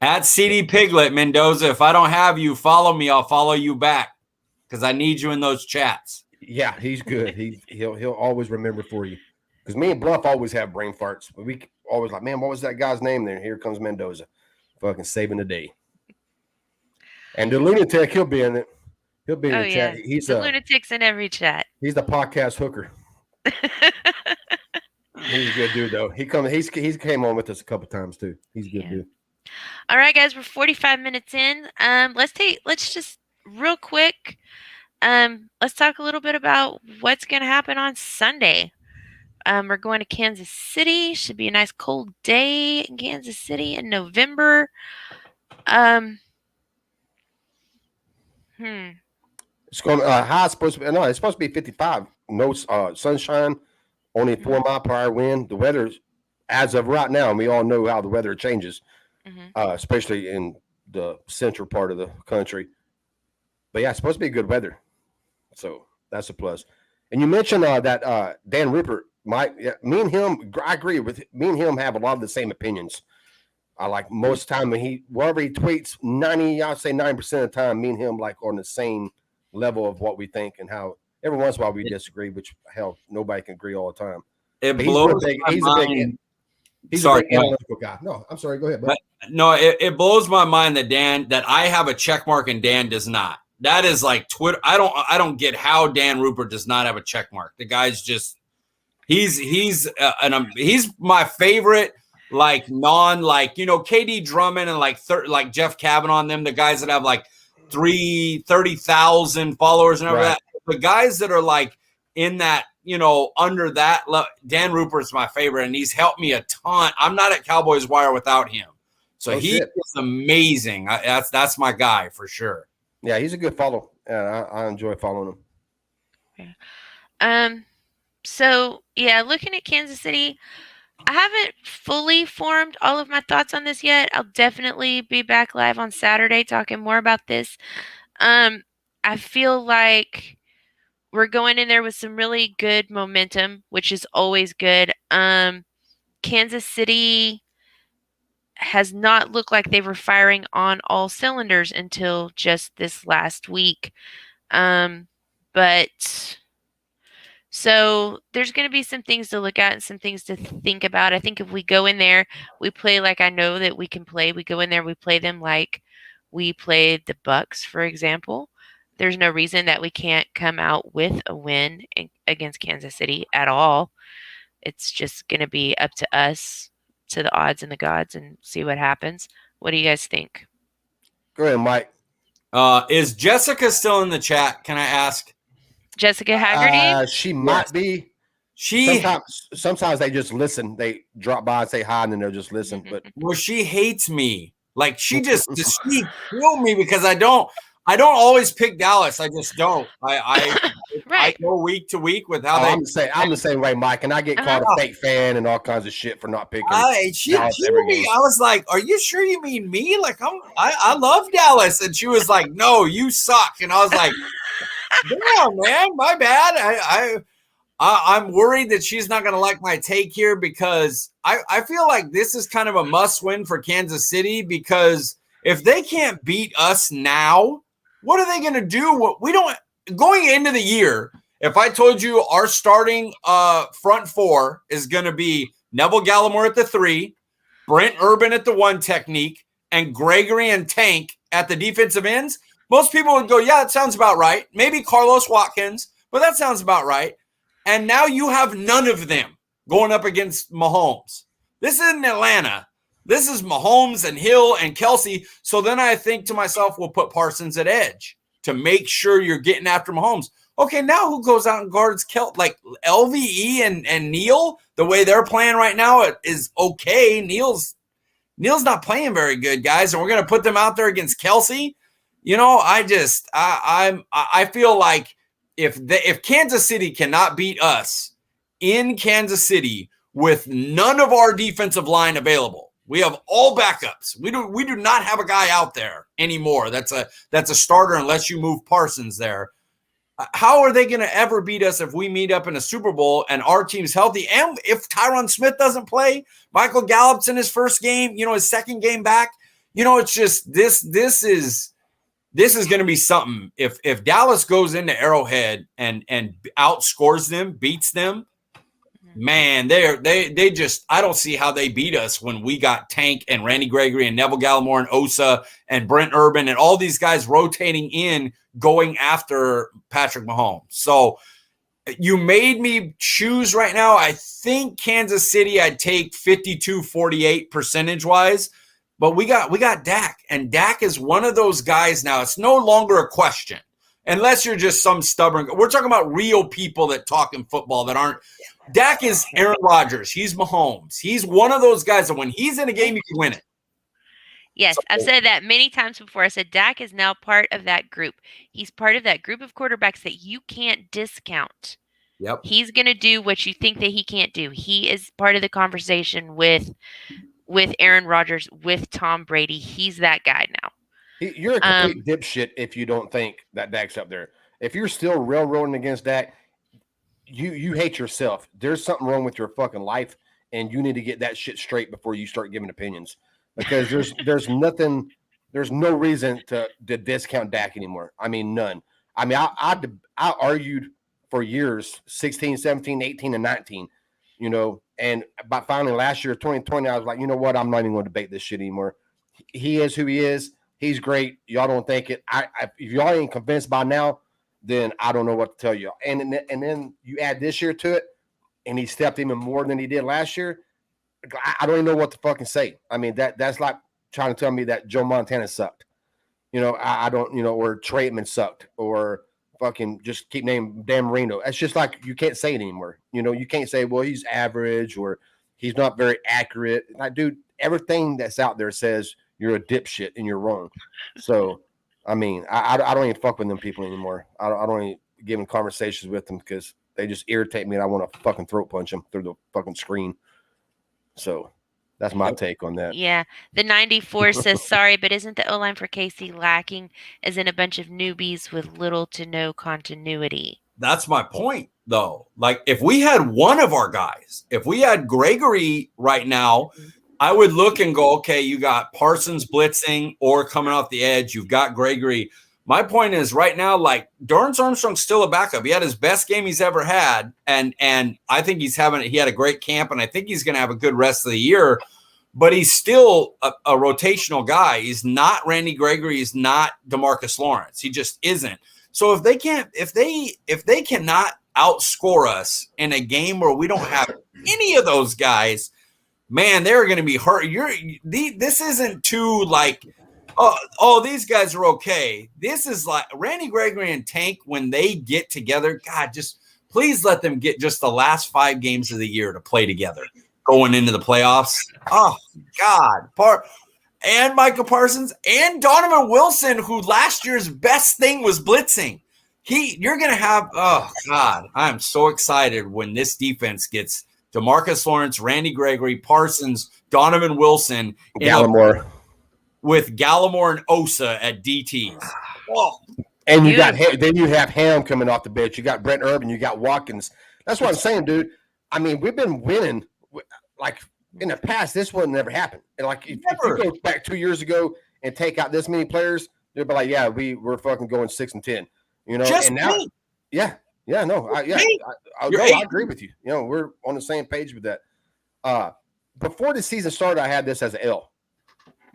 At CD Piglet, Mendoza, if I don't have you, follow me. I'll follow you back because I need you in those chats. Yeah, he's good. He'll always remember for you. Because me and Bluff always have brain farts. But we always like, man, what was that guy's name there? Here comes Mendoza. Fucking saving the day. And the lunatic, he'll be in it. He'll be in the chat. He's the lunatic's in every chat. He's the podcast hooker. He's a good dude, though. He's came on with us a couple times too. He's a good dude. All right, guys, we're 45 minutes in. Let's just real quick. Let's talk a little bit about what's going to happen on Sunday. We're going to Kansas City. Should be a nice cold day in Kansas City in November. It's going high. It's supposed to be 55. No sunshine. Only 4 mile per hour wind. The weather, as of right now, and we all know how the weather changes, especially in the central part of the country. But yeah, it's supposed to be good weather, so that's a plus. And you mentioned that Dan Rupert Me and him, I agree with me and him have a lot of the same opinions. I like most of the time when wherever he tweets, 90% of the time, me and him like on the same level of what we think and how every once in a while we disagree, which hell, nobody can agree all the time. It But blows he's my a mind. big Sorry, analytical guy. No, I'm sorry. Go ahead, bud. No, it blows my mind that I have a check mark and Dan does not. That is like Twitter. I don't get how Dan Rupert does not have a check mark. The guy's just he's my favorite. Like KD Drummond and like Jeff Kavanaugh and them, the guys that have like 30,000 followers and everything. Right. The guys that are like in that, under that, Dan Rupert's my favorite, and he's helped me a ton. I'm not at Cowboys Wire without him. So he is amazing. That's my guy for sure. Yeah, he's a good follow. I enjoy following him. Yeah. So yeah, looking at Kansas City, I haven't fully formed all of my thoughts on this yet. I'll definitely be back live on Saturday talking more about this. I feel like we're going in there with some really good momentum, which is always good. Kansas City has not looked like they were firing on all cylinders until just this last week. But so there's going to be some things to look at and some things to think about. I think if we go in there, we play like I know that we can play. We go in there, we play them like we played the Bucks, for example. There's no reason that we can't come out with a win against Kansas City at all. It's just going to be up to us, to the odds and the gods, and see what happens. What do you guys think? Go ahead, Mike. Is Jessica still in the chat? Can I ask? Jessica Haggerty? She might be. Sometimes they just listen. They drop by and say hi, and then they'll just listen. But she hates me. Like she kill me because I don't always pick Dallas. I just don't. I go week to week with how I'm the same way, Mike, and I get called a fake fan and all kinds of shit for not picking. She killed me. I was like, "Are you sure you mean me? Like I love Dallas," and she was like, "No, you suck," and I was like. Damn, man, my bad. I'm worried that she's not going to like my take here because I feel like this is kind of a must-win for Kansas City because if they can't beat us now, what are they going to do? Going into the year, if I told you our starting front four is going to be Neville Gallimore at the 3, Brent Urban at the 1 technique, and Gregory and Tank at the defensive ends, most people would go, yeah, that sounds about right. Maybe Carlos Watkins, but that sounds about right. And now you have none of them going up against Mahomes. This isn't Atlanta. This is Mahomes and Hill and Kelsey. So then I think to myself, we'll put Parsons at edge to make sure you're getting after Mahomes. Okay, now who goes out and guards like LVE and Neal? The way they're playing right now is okay. Neal's not playing very good, guys, and we're going to put them out there against Kelsey. I feel like if Kansas City cannot beat us in Kansas City with none of our defensive line available, we have all backups. We do not have a guy out there anymore. That's a starter unless you move Parsons there. How are they going to ever beat us if we meet up in a Super Bowl and our team's healthy? And if Tyron Smith doesn't play, Michael Gallup's in his first game, his second game back, it's just this is going to be something. If Dallas goes into Arrowhead and outscores them, beats them, man, they just I don't see how they beat us when we got Tank and Randy Gregory and Neville Gallimore and Osa and Brent Urban and all these guys rotating in going after Patrick Mahomes. So you made me choose right now. I think Kansas City I'd take 52-48 percentage-wise. But we got Dak, and Dak is one of those guys now. It's no longer a question, unless you're just some stubborn. We're talking about real people that talk in football that aren't. Dak is Aaron Rodgers. He's Mahomes. He's one of those guys that when he's in a game, you can win it. Yes, I've said that many times before. I said Dak is now part of that group. He's part of that group of quarterbacks that you can't discount. Yep. He's going to do what you think that he can't do. He is part of the conversation with Aaron Rodgers, with Tom Brady. He's that guy now. You're a complete dipshit if you don't think that Dak's up there. If you're still railroading against Dak, you hate yourself. There's something wrong with your fucking life, and you need to get that shit straight before you start giving opinions. Because there's no reason to discount Dak anymore. I mean, none. I mean, I argued for years, 16, 17, 18, and 19, and by finally last year, 2020, I was like, you know what? I'm not even going to debate this shit anymore. He is who he is. He's great. Y'all don't think it. If y'all ain't convinced by now, then I don't know what to tell you. And then you add this year to it, and he stepped even more than he did last year. I don't even know what to fucking say. I mean, that's like trying to tell me that Joe Montana sucked. I don't, or Traitman sucked, or fucking just keep naming Dan Marino. It's just like you can't say it anymore. You can't say, well, he's average or he's not very accurate. Like, dude, everything that's out there says you're a dipshit and you're wrong. So, I mean, I don't even fuck with them people anymore. I don't even get in conversations with them because they just irritate me and I want to fucking throat punch them through the fucking screen. So that's my take on that. Yeah. The 94 says, sorry, but isn't the O-line for KC lacking as in a bunch of newbies with little to no continuity? That's my point, though. Like, if we had one of our guys, if we had Gregory right now, I would look and go, okay, you got Parsons blitzing or coming off the edge. You've got Gregory. My point is right now, like, Dorrance Armstrong's still a backup. He had his best game he's ever had. And I think he had a great camp, and I think he's going to have a good rest of the year. But he's still a rotational guy. He's not Randy Gregory. He's not DeMarcus Lawrence. He just isn't. So if they cannot outscore us in a game where we don't have any of those guys, man, they're going to be hurt. This isn't too like, oh, these guys are okay. This is like Randy Gregory and Tank when they get together. God, just please let them get just the last 5 games of the year to play together going into the playoffs. Oh God, and Micah Parsons and Donovan Wilson, who last year's best thing was blitzing. You're going to have, oh God, I'm so excited when this defense gets DeMarcus Lawrence, Randy Gregory, Parsons, Donovan Wilson, Gallimore, with Gallimore and Osa at DTs. Oh. And you have Ham coming off the bench. You got Brent Urban, you got Watkins. That's what I'm saying, dude. I mean, we've been winning. Like in the past, this would never happen. And like if you go back 2 years ago and take out this many players, they'd be like, yeah, we're fucking going 6-10. Just and now, me. I agree with you. We're on the same page with that. Before the season started, I had this as an L,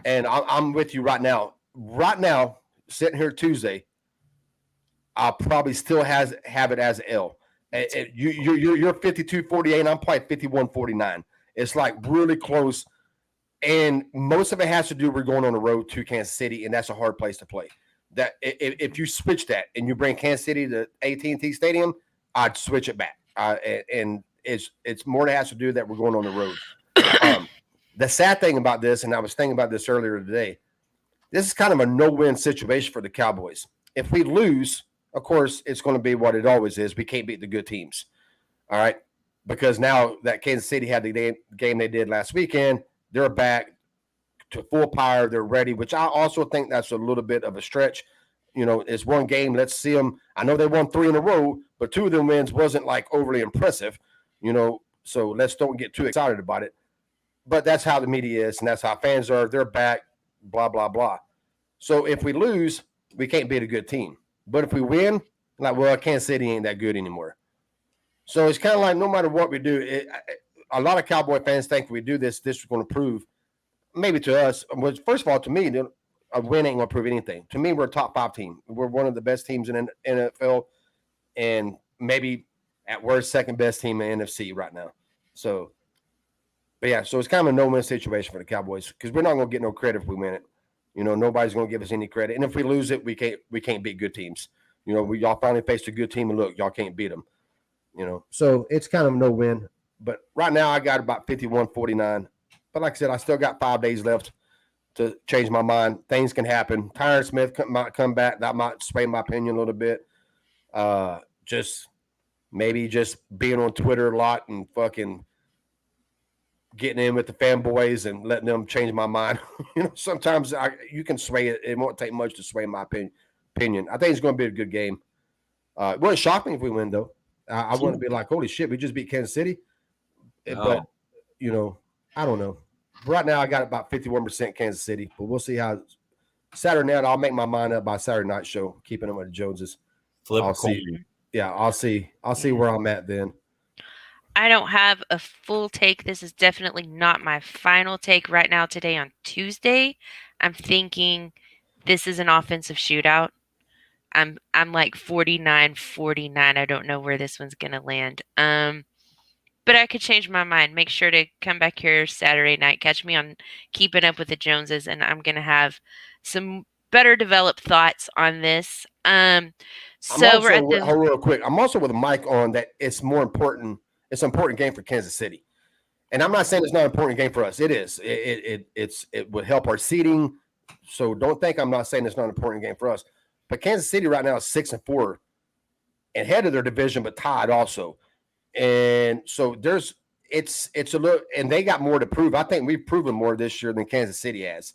and I'm with you right now. Right now, sitting here Tuesday, I'll probably still have it as an L. You're 52-48, and I'm probably 51-49. It's like really close, and most of it has to do we're going on the road to Kansas City, and that's a hard place to play. That if you switch that and you bring Kansas City to AT&T Stadium, I'd switch it back. And it's more that has to do that we're going on the road. The sad thing about this, and I was thinking about this earlier today, this is kind of a no-win situation for the Cowboys. If we lose, of course, it's going to be what it always is. We can't beat the good teams. All right. Because now that Kansas City had the game they did last weekend, they're back to full power. They're ready, which I also think that's a little bit of a stretch. It's one game. Let's see them. I know they won 3 in a row, but 2 of them wins wasn't like overly impressive, so let's don't get too excited about it. But that's how the media is, and that's how fans are. They're back, blah, blah, blah. So if we lose, we can't beat a good team. But if we win, like, well, Kansas City ain't that good anymore. So it's kind of like no matter what we do, a lot of Cowboy fans think if we do this is going to prove, maybe to us, first of all, to me, a win ain't going to prove anything. To me, we're a top 5 team. We're one of the best teams in NFL, and maybe at worst, second best team in NFC right now. So, but yeah, so it's kind of a no-win situation for the Cowboys because we're not going to get no credit if we win it. Nobody's going to give us any credit. And if we lose it, we can't beat good teams. Y'all finally faced a good team, and look, y'all can't beat them. So it's kind of no win. But right now, I got about 51-49. But like I said, I still got 5 days left to change my mind. Things can happen. Tyron Smith might come back. That might sway my opinion a little bit. Just being on Twitter a lot and fucking getting in with the fanboys and letting them change my mind. Sometimes you can sway it. It won't take much to sway my opinion. I think it's going to be a good game. It wouldn't shock me if we win, though. I want to be like, holy shit, we just beat Kansas City. But, I don't know. Right now, I got about 51% Kansas City, but we'll see how Saturday night. I'll make my mind up by Saturday night show, keeping them with the Joneses. I'll see. Yeah, I'll see. I'll see where I'm at then. I don't have a full take. This is definitely not my final take right now today on Tuesday. I'm thinking this is an offensive shootout. I'm like 49-49. I don't know where this one's going to land. But I could change my mind. Make sure to come back here Saturday night. Catch me on Keeping Up with the Joneses, and I'm going to have some better developed thoughts on this. Hold real quick. I'm also with Mike on that. It's more important. It's an important game for Kansas City, and I'm not saying it's not an important game for us. It is. It would help our seeding. So don't think I'm not saying it's not an important game for us. But Kansas City right now is 6-4, and head of their division, but tied also. And so it's a little, and they got more to prove. I think we've proven more this year than Kansas City has.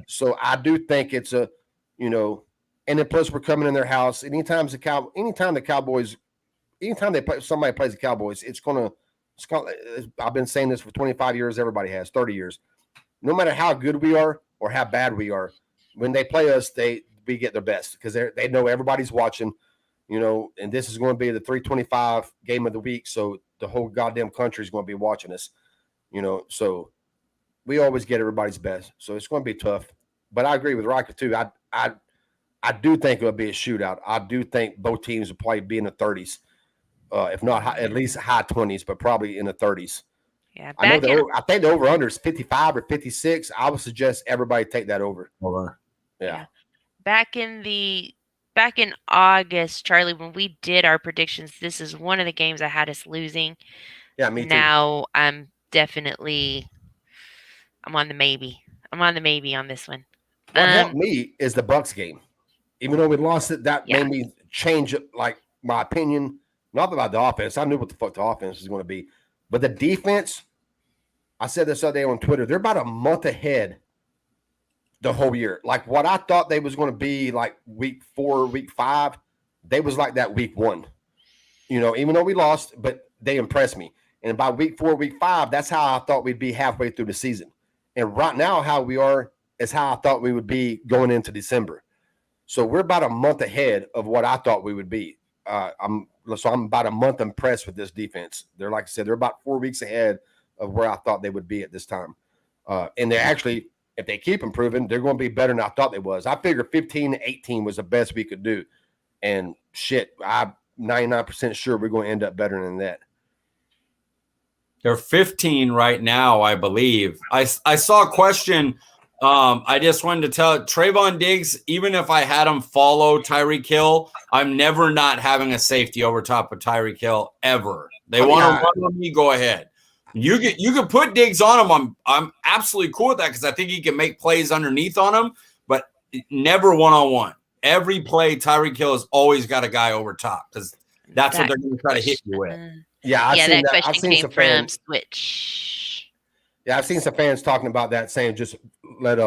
So I do think it's and then plus we're coming in their house. Anytime the Cowboys, anytime somebody plays the Cowboys, it's gonna. I've been saying this for 25 years. Everybody has 30 years. No matter how good we are or how bad we are, when they play us, we get their best because they know everybody's watching. And this is going to be the 325 game of the week. So the whole goddamn country is going to be watching us, so we always get everybody's best. So it's going to be tough, but I agree with Rika too. I do think it'll be a shootout. I do think both teams will probably be in the 30s, if not at least high 20s, but probably in the 30s. Yeah. I think the over under is 55 or 56. I would suggest everybody take that over. Yeah. Back in August, Charlie, when we did our predictions, this is one of the games I had us losing. Yeah, me too. Now I'm on the maybe. I'm on the maybe on this one. What helped me is the Bucs game. Even though we lost it, that made me change like my opinion. Not about the offense. I knew what the fuck the offense was going to be. But the defense, I said this other day on Twitter, they're about a month ahead the whole year. Like what I thought they was going to be like week 4, week 5, they was like that week 1. Even though we lost, but they impressed me. And by week 4, week 5, that's how I thought we'd be halfway through the season. And right now, how we are is how I thought we would be going into December. So we're about a month ahead of what I thought we would be. I'm about a month impressed with this defense. They're, like I said, they're about 4 weeks ahead of where I thought they would be at this time. And they actually, if they keep improving, they're going to be better than I thought they was. I figured 15-18 was the best we could do. And shit, I'm 99% sure we're going to end up better than that. They're 15 right now, I believe. I saw a question. I just wanted to tell Trayvon Diggs, even if I had him follow Tyreek Hill, I'm never not having a safety over top of Tyreek Hill ever. They want to run on me, go ahead. You can put Diggs on him. I'm absolutely cool with that because I think he can make plays underneath on him, but never one-on-one. Every play, Tyreek Hill has always got a guy over top because that's what they're going to try to hit you with. Yeah, that question came from Switch. Yeah, I've seen some fans talking about that, saying just let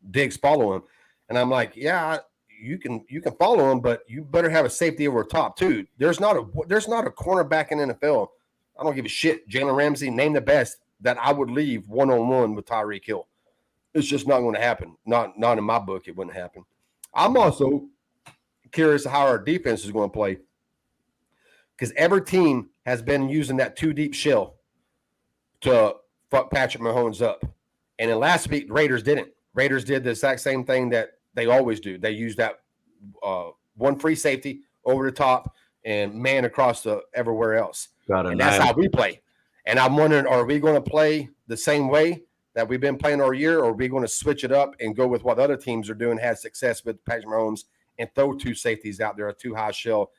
Diggs follow him, and I'm like, yeah, you can follow him, but you better have a safety over top too. There's not a cornerback in NFL. I don't give a shit. Jalen Ramsey, name the best that I would leave one-on-one with Tyreek Hill. It's just not going to happen. Not in my book. It wouldn't happen. I'm also curious how our defense is going to play because every team has been using that 2-deep shell to fuck Patrick Mahomes up. And then last week, Raiders didn't. Raiders did the exact same thing that they always do. They use that one free safety over the top and man across the everywhere else. And that's how we play. And I'm wondering, are we going to play the same way that we've been playing all year, or are we going to switch it up and go with what other teams are doing, had success with Patrick Mahomes, and throw 2 safeties out there, a 2-high shell?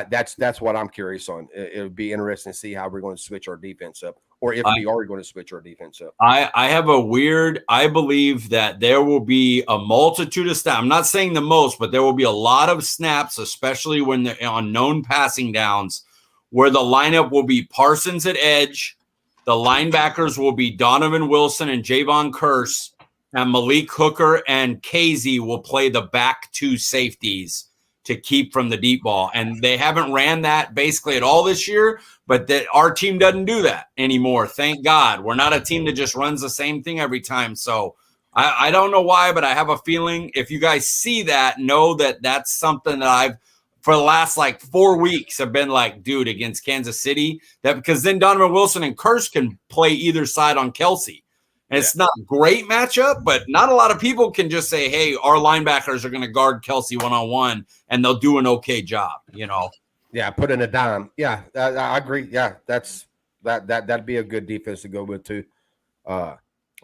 That's what I'm curious on. It would be interesting to see how we're going to switch our defense up, or if we are going to switch our defense up. I believe that there will be a multitude of snaps. I'm not saying the most, but there will be a lot of snaps, especially when they're on known passing downs, where the lineup will be Parsons at edge. The linebackers will be Donovan Wilson and Javon Curse, and Malik Hooker and Casey will play the back 2 safeties to keep from the deep ball. And they haven't ran that basically at all this year, but that our team doesn't do that anymore. Thank God. We're not a team that just runs the same thing every time. So I don't know why, but I have a feeling if you guys see that, know that that's something that I've, for the last like 4 weeks, have been like, dude, against Kansas City, that because then Donovan Wilson and Kirsch can play either side on Kelsey. And it's not a great matchup, but not a lot of people can just say, hey, our linebackers are going to guard Kelsey one-on-one, and they'll do an okay job, you know? Yeah, put in a dime. Yeah, I agree. Yeah, that'd be a good defense to go with too.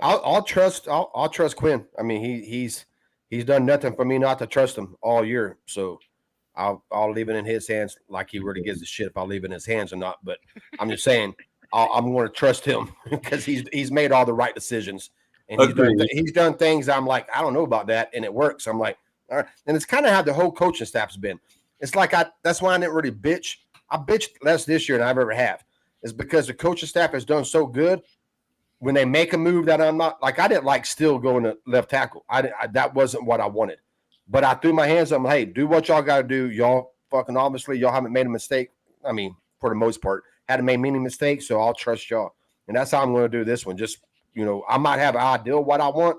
I'll trust Quinn. I mean, he's done nothing for me not to trust him all year. So I'll leave it in his hands. Like he really gives a shit if I leave it in his hands or not. But I'm just saying I'm going to trust him because he's made all the right decisions and he's done things. I'm like, I don't know about that, and it works. I'm like, all right. And it's kind of how the whole coaching staff's been. It's like that's why I didn't really bitch. I bitched less this year than I've ever have. It's because the coaching staff has done so good. When they make a move that I'm not like, I didn't like still going to left tackle. That wasn't what I wanted. But I threw my hands up. Hey, do what y'all got to do. Y'all fucking obviously y'all haven't made a mistake. I mean, for the most part, hadn't made many mistakes, so I'll trust y'all. And that's how I'm going to do this one. Just, I might have an idea what I want,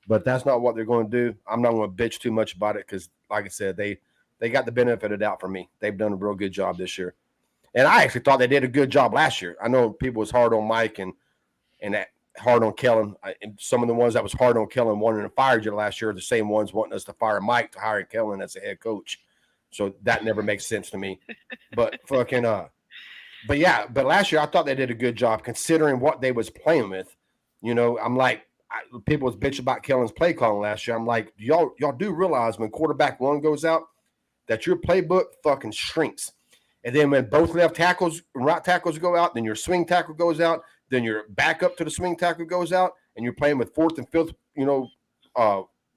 but that's not what they're going to do. I'm not going to bitch too much about it because, like I said, they got the benefit of the doubt for me. They've done a real good job this year. And I actually thought they did a good job last year. I know people was hard on Mike and that hard on Kellen. And some of the ones that was hard on Kellen wanting to fire you last year are the same ones wanting us to fire Mike to hire Kellen as a head coach. So that never makes sense to me. But fucking but last year I thought they did a good job considering what they was playing with. I'm like, people was bitching about Kellen's play calling last year. I'm like, y'all do realize when quarterback one goes out that your playbook fucking shrinks. And then when both left tackles and right tackles go out, then your swing tackle goes out, then your backup to the swing tackle goes out, and you're playing with fourth and fifth,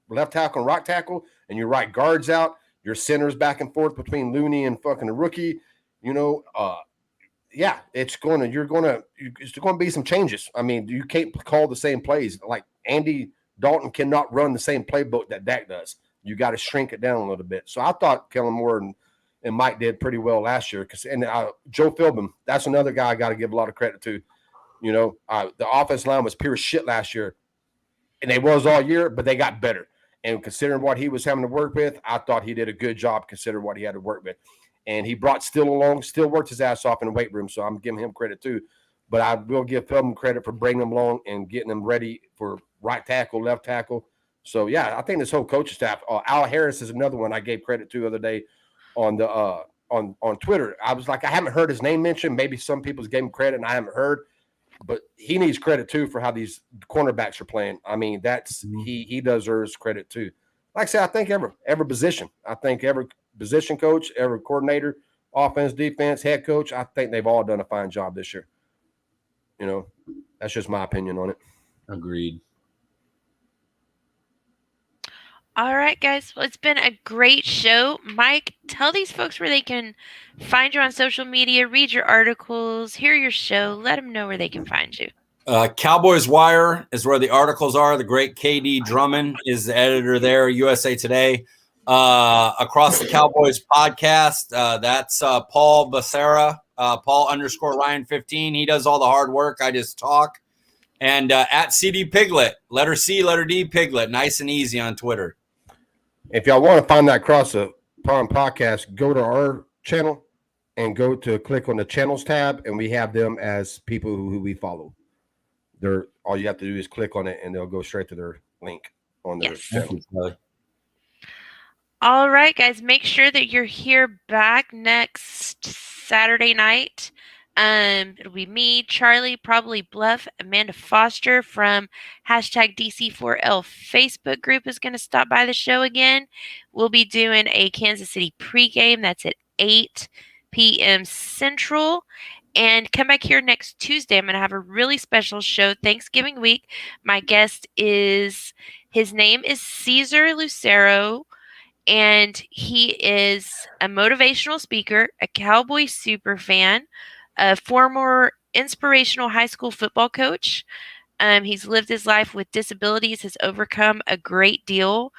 left tackle and right tackle, and your right guard's out, your center's back and forth between Looney and fucking the rookie, it's going to be some changes. I mean, you can't call the same plays. Like Andy Dalton cannot run the same playbook that Dak does. You got to shrink it down a little bit. So I thought Kellen Moore and Mike did pretty well last year. And Joe Philbin, that's another guy I got to give a lot of credit to. The offensive line was pure shit last year, and they was all year, but they got better. And considering what he was having to work with, I thought he did a good job considering what he had to work with. And he brought Steele along, still worked his ass off in the weight room, so I'm giving him credit too. But I will give Philbin credit for bringing them along and getting them ready for right tackle, left tackle. So, yeah, I think this whole coaching staff, Al Harris is another one I gave credit to the other day on the on Twitter. I was like, I haven't heard his name mentioned. Maybe some people gave him credit and I haven't heard. But he needs credit, too, for how these cornerbacks are playing. I mean, he deserves credit, too. Like I said, I think every position. I think every position coach, every coordinator, offense, defense, head coach, I think they've all done a fine job this year. That's just my opinion on it. Agreed. All right, guys. Well, it's been a great show. Mike, tell these folks where they can find you on social media, read your articles, hear your show. Let them know where they can find you. Cowboys Wire is where the articles are. The great KD Drummond is the editor there, USA Today. Across the Cowboys podcast, that's Paul Becerra, Paul_Ryan15. He does all the hard work. I just talk. And at CD Piglet, letter C, letter D Piglet, nice and easy on Twitter. If y'all want to find that Cross the Pond podcast, go to our channel and go to click on the channels tab, and we have them as people who we follow. All you have to do is click on it, and they'll go straight to their link on their channel. All right, guys, make sure that you're here back next Saturday night. It'll be me, Charley, probably Bluff, Amanda Foster from #DC4L Facebook group is going to stop by the show again. We'll be doing a Kansas City pregame. That's at 8 p.m. Central. And come back here next Tuesday. I'm going to have a really special show, Thanksgiving week. My guest his name is Cesar Lucero. And he is a motivational speaker, a Cowboy super fan, a former inspirational high school football coach. He's lived his life with disabilities, has overcome a great deal,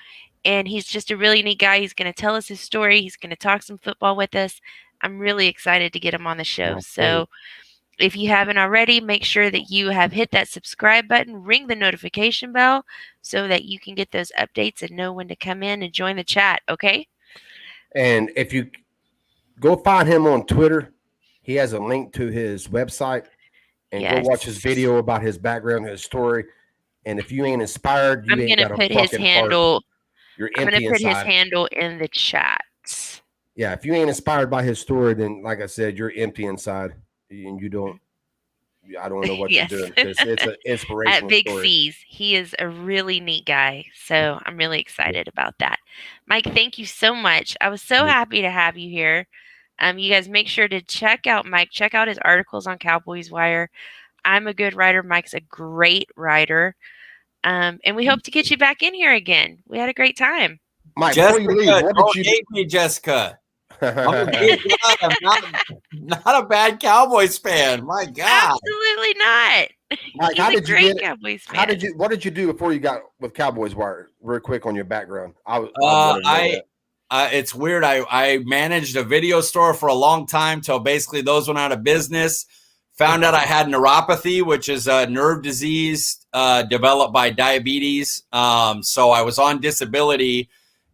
and he's just a really neat guy. He's going to tell us his story. He's going to talk some football with us. I'm really excited to get him on the show. So if you haven't already, make sure that you have hit that subscribe button, ring the notification bell so that you can get those updates and know when to come in and join the chat, okay? And if you go find him on Twitter, he has a link to his website, and go watch his video about his background, his story. And if you ain't inspired, you ain't got a fucking heart. You're empty inside. I'm going to put his handle in the chat. Yeah, if you ain't inspired by his story, then like I said, you're empty inside, and you don't. I don't know what you're doing. It's an inspirational At Big story. C's, he is a really neat guy, so I'm really excited about that. Mike, thank you so much. I was so happy to have you here. You guys make sure to check out Mike. Check out his articles on Cowboys Wire. I'm a good writer. Mike's a great writer. And we hope to get you back in here again. We had a great time. Mike, before you leave, what did you hate me, Jessica? I'm not a bad Cowboys fan. My God, absolutely not. Mike, what did you do before you got with Cowboys Wire? Real quick on your background. It's weird. I managed a video store for a long time till basically those went out of business. Found out I had neuropathy, which is a nerve disease developed by diabetes. So I was on disability.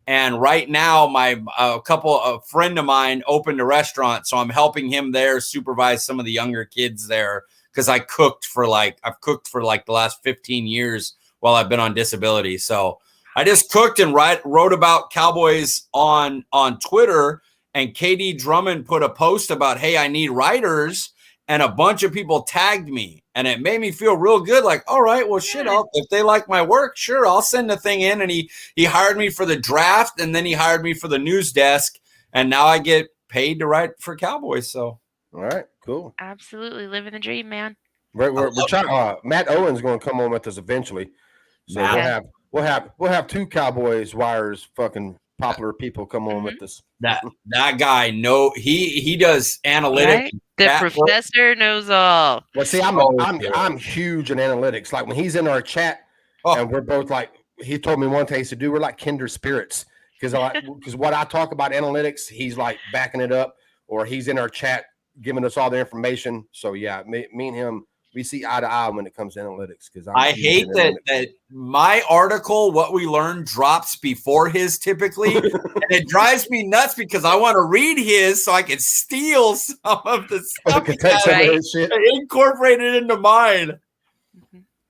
And right now, a friend of mine opened a restaurant, so I'm helping him there, supervise some of the younger kids there, because I've cooked for like the last 15 years while I've been on disability. So I just cooked and wrote about Cowboys on Twitter, and KD Drummond put a post about, hey, I need writers, and a bunch of people tagged me. And it made me feel real good. Like, all right, well, shit, if they like my work, sure, I'll send the thing in. And he hired me for the draft, and then he hired me for the news desk. And now I get paid to write for Cowboys. So, all right, cool. Absolutely living the dream, man. We're trying. Matt Owen's going to come on with us eventually. So we'll have two Cowboys Wires fucking popular people come on with us. That guy, he does analytics. Right? The professor knows all. Well, see, I'm huge in analytics. Like when he's in our chat, and we're both like, he told me one thing he said, dude, we're like kindred spirits. Because what I talk about analytics, he's like backing it up, or he's in our chat giving us all the information. So yeah, me and him, we see eye to eye when it comes to analytics. Because I hate that my article, what we learn, drops before his typically, and it drives me nuts because I want to read his so I can steal some of the stuff and incorporate it into mine.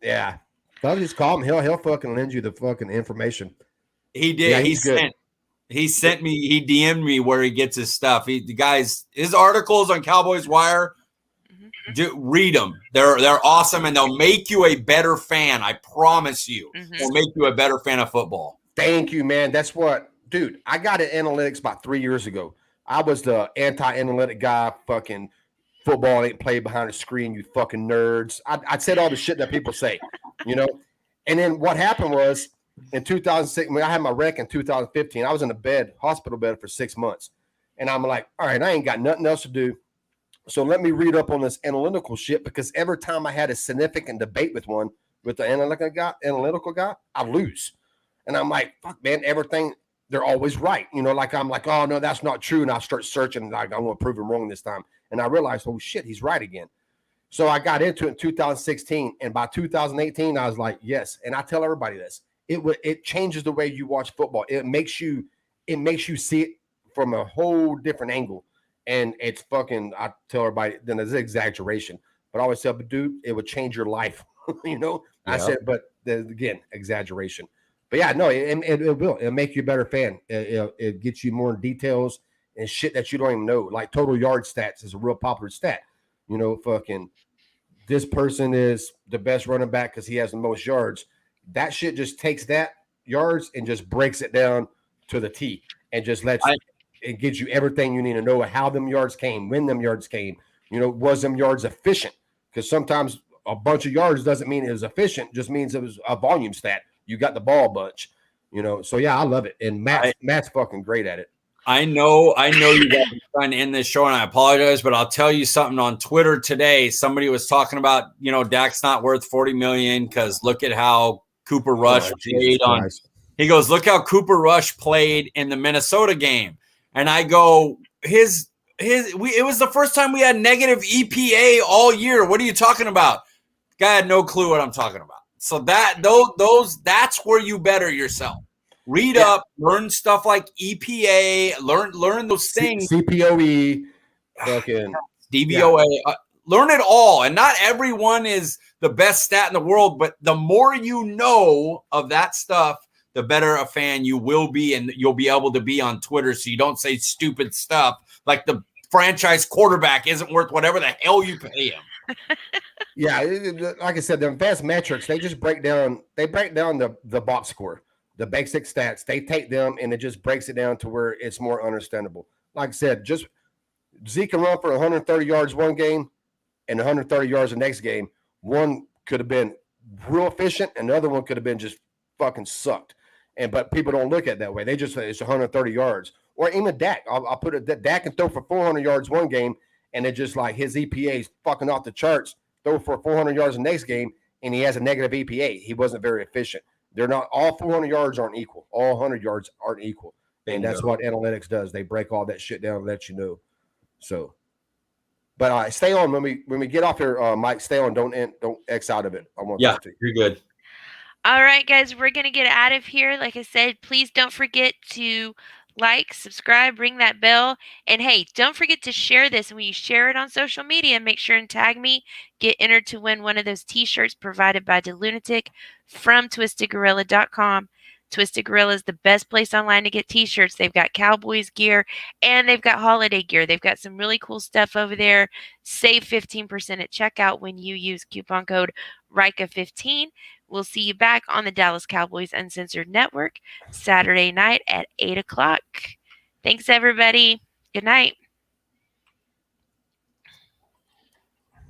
Yeah, I'll just call him. He'll fucking lend you the fucking information. He did. Yeah, he sent me. He DM'd me where he gets his stuff. His articles on Cowboys Wire. Read them. They're awesome, and they'll make you a better fan. I promise you. They'll make you a better fan of football. Thank you, man. That's what, dude. I got into analytics about 3 years ago. I was the anti-analytic guy. Fucking football ain't played behind a screen, you fucking nerds. I said all the shit that people say, you know. And then what happened was in 2006, I had my wreck in 2015. I was in a hospital bed for 6 months, and I'm like, all right, I ain't got nothing else to do. So let me read up on this analytical shit, because every time I had a significant debate with the analytical guy, I lose. And I'm like, fuck, man, everything, they're always right. You know, like I'm like, oh, no, that's not true. And I start searching, like, I'm going to prove him wrong this time. And I realized, oh, shit, he's right again. So I got into it in 2016. And by 2018, I was like, yes. And I tell everybody this. It changes the way you watch football. It makes you see it from a whole different angle. And it's fucking, I tell everybody, then it's exaggeration. But I always tell, but dude, it would change your life. You know? Yeah. I said, but again, exaggeration. But yeah, no, it will. It'll make you a better fan. It gets you more details and shit that you don't even know. Like total yard stats is a real popular stat. You know, fucking, this person is the best running back because he has the most yards. That shit just takes that yards and just breaks it down to the T and just it gives you everything you need to know how them yards came, when them yards came. You know, was them yards efficient? Because sometimes a bunch of yards doesn't mean it was efficient, just means it was a volume stat. You got the ball a bunch, you know. So yeah, I love it. And Matt's fucking great at it. I know you guys are trying to end this show, and I apologize, but I'll tell you something. On Twitter today, somebody was talking about, you know, Dak's not worth $40 million because look at how Cooper Rush played on. He goes, look how Cooper Rush played in the Minnesota game. And I go, it was the first time we had negative EPA all year. What are you talking about? Guy had no clue what I'm talking about. So that's where you better yourself. Read up, learn stuff like EPA, learn those things. CPOE, fucking DVOA. Learn it all. And not everyone is the best stat in the world, but the more you know of that stuff, the better a fan you will be, and you'll be able to be on Twitter so you don't say stupid stuff like the franchise quarterback isn't worth whatever the hell you pay him. Yeah, like I said, the advanced metrics, they just break down the box score, the basic stats. They take them and it just breaks it down to where it's more understandable. Like I said, just Zeke can run for 130 yards one game and 130 yards the next game. One could have been real efficient and the other one could have been just fucking sucked. But people don't look at it that way. They just say it's 130 yards. Or even Dak. I'll put it that Dak can throw for 400 yards one game, and it just like his EPA is fucking off the charts. Throw for 400 yards the next game, and he has a negative EPA. He wasn't very efficient. They're not all 400 yards aren't equal. All 100 yards aren't equal, and that's what analytics does. They break all that shit down and let you know. So, but stay on when we get off here, Mike. Stay on. Don't X out of it. I want to talk to you. You're good. All right, guys, we're going to get out of here. Like I said, please don't forget to like, subscribe, ring that bell. And hey, don't forget to share this. And when you share it on social media, make sure and tag me. Get entered to win one of those t-shirts provided by DeLunatic from twistedgorilla.com. Twisted Gorilla is the best place online to get t-shirts. They've got Cowboys gear and they've got holiday gear. They've got some really cool stuff over there. Save 15% at checkout when you use coupon code Rika15. We'll see you back on the Dallas Cowboys Uncensored Network Saturday night at 8 o'clock. Thanks, everybody. Good night.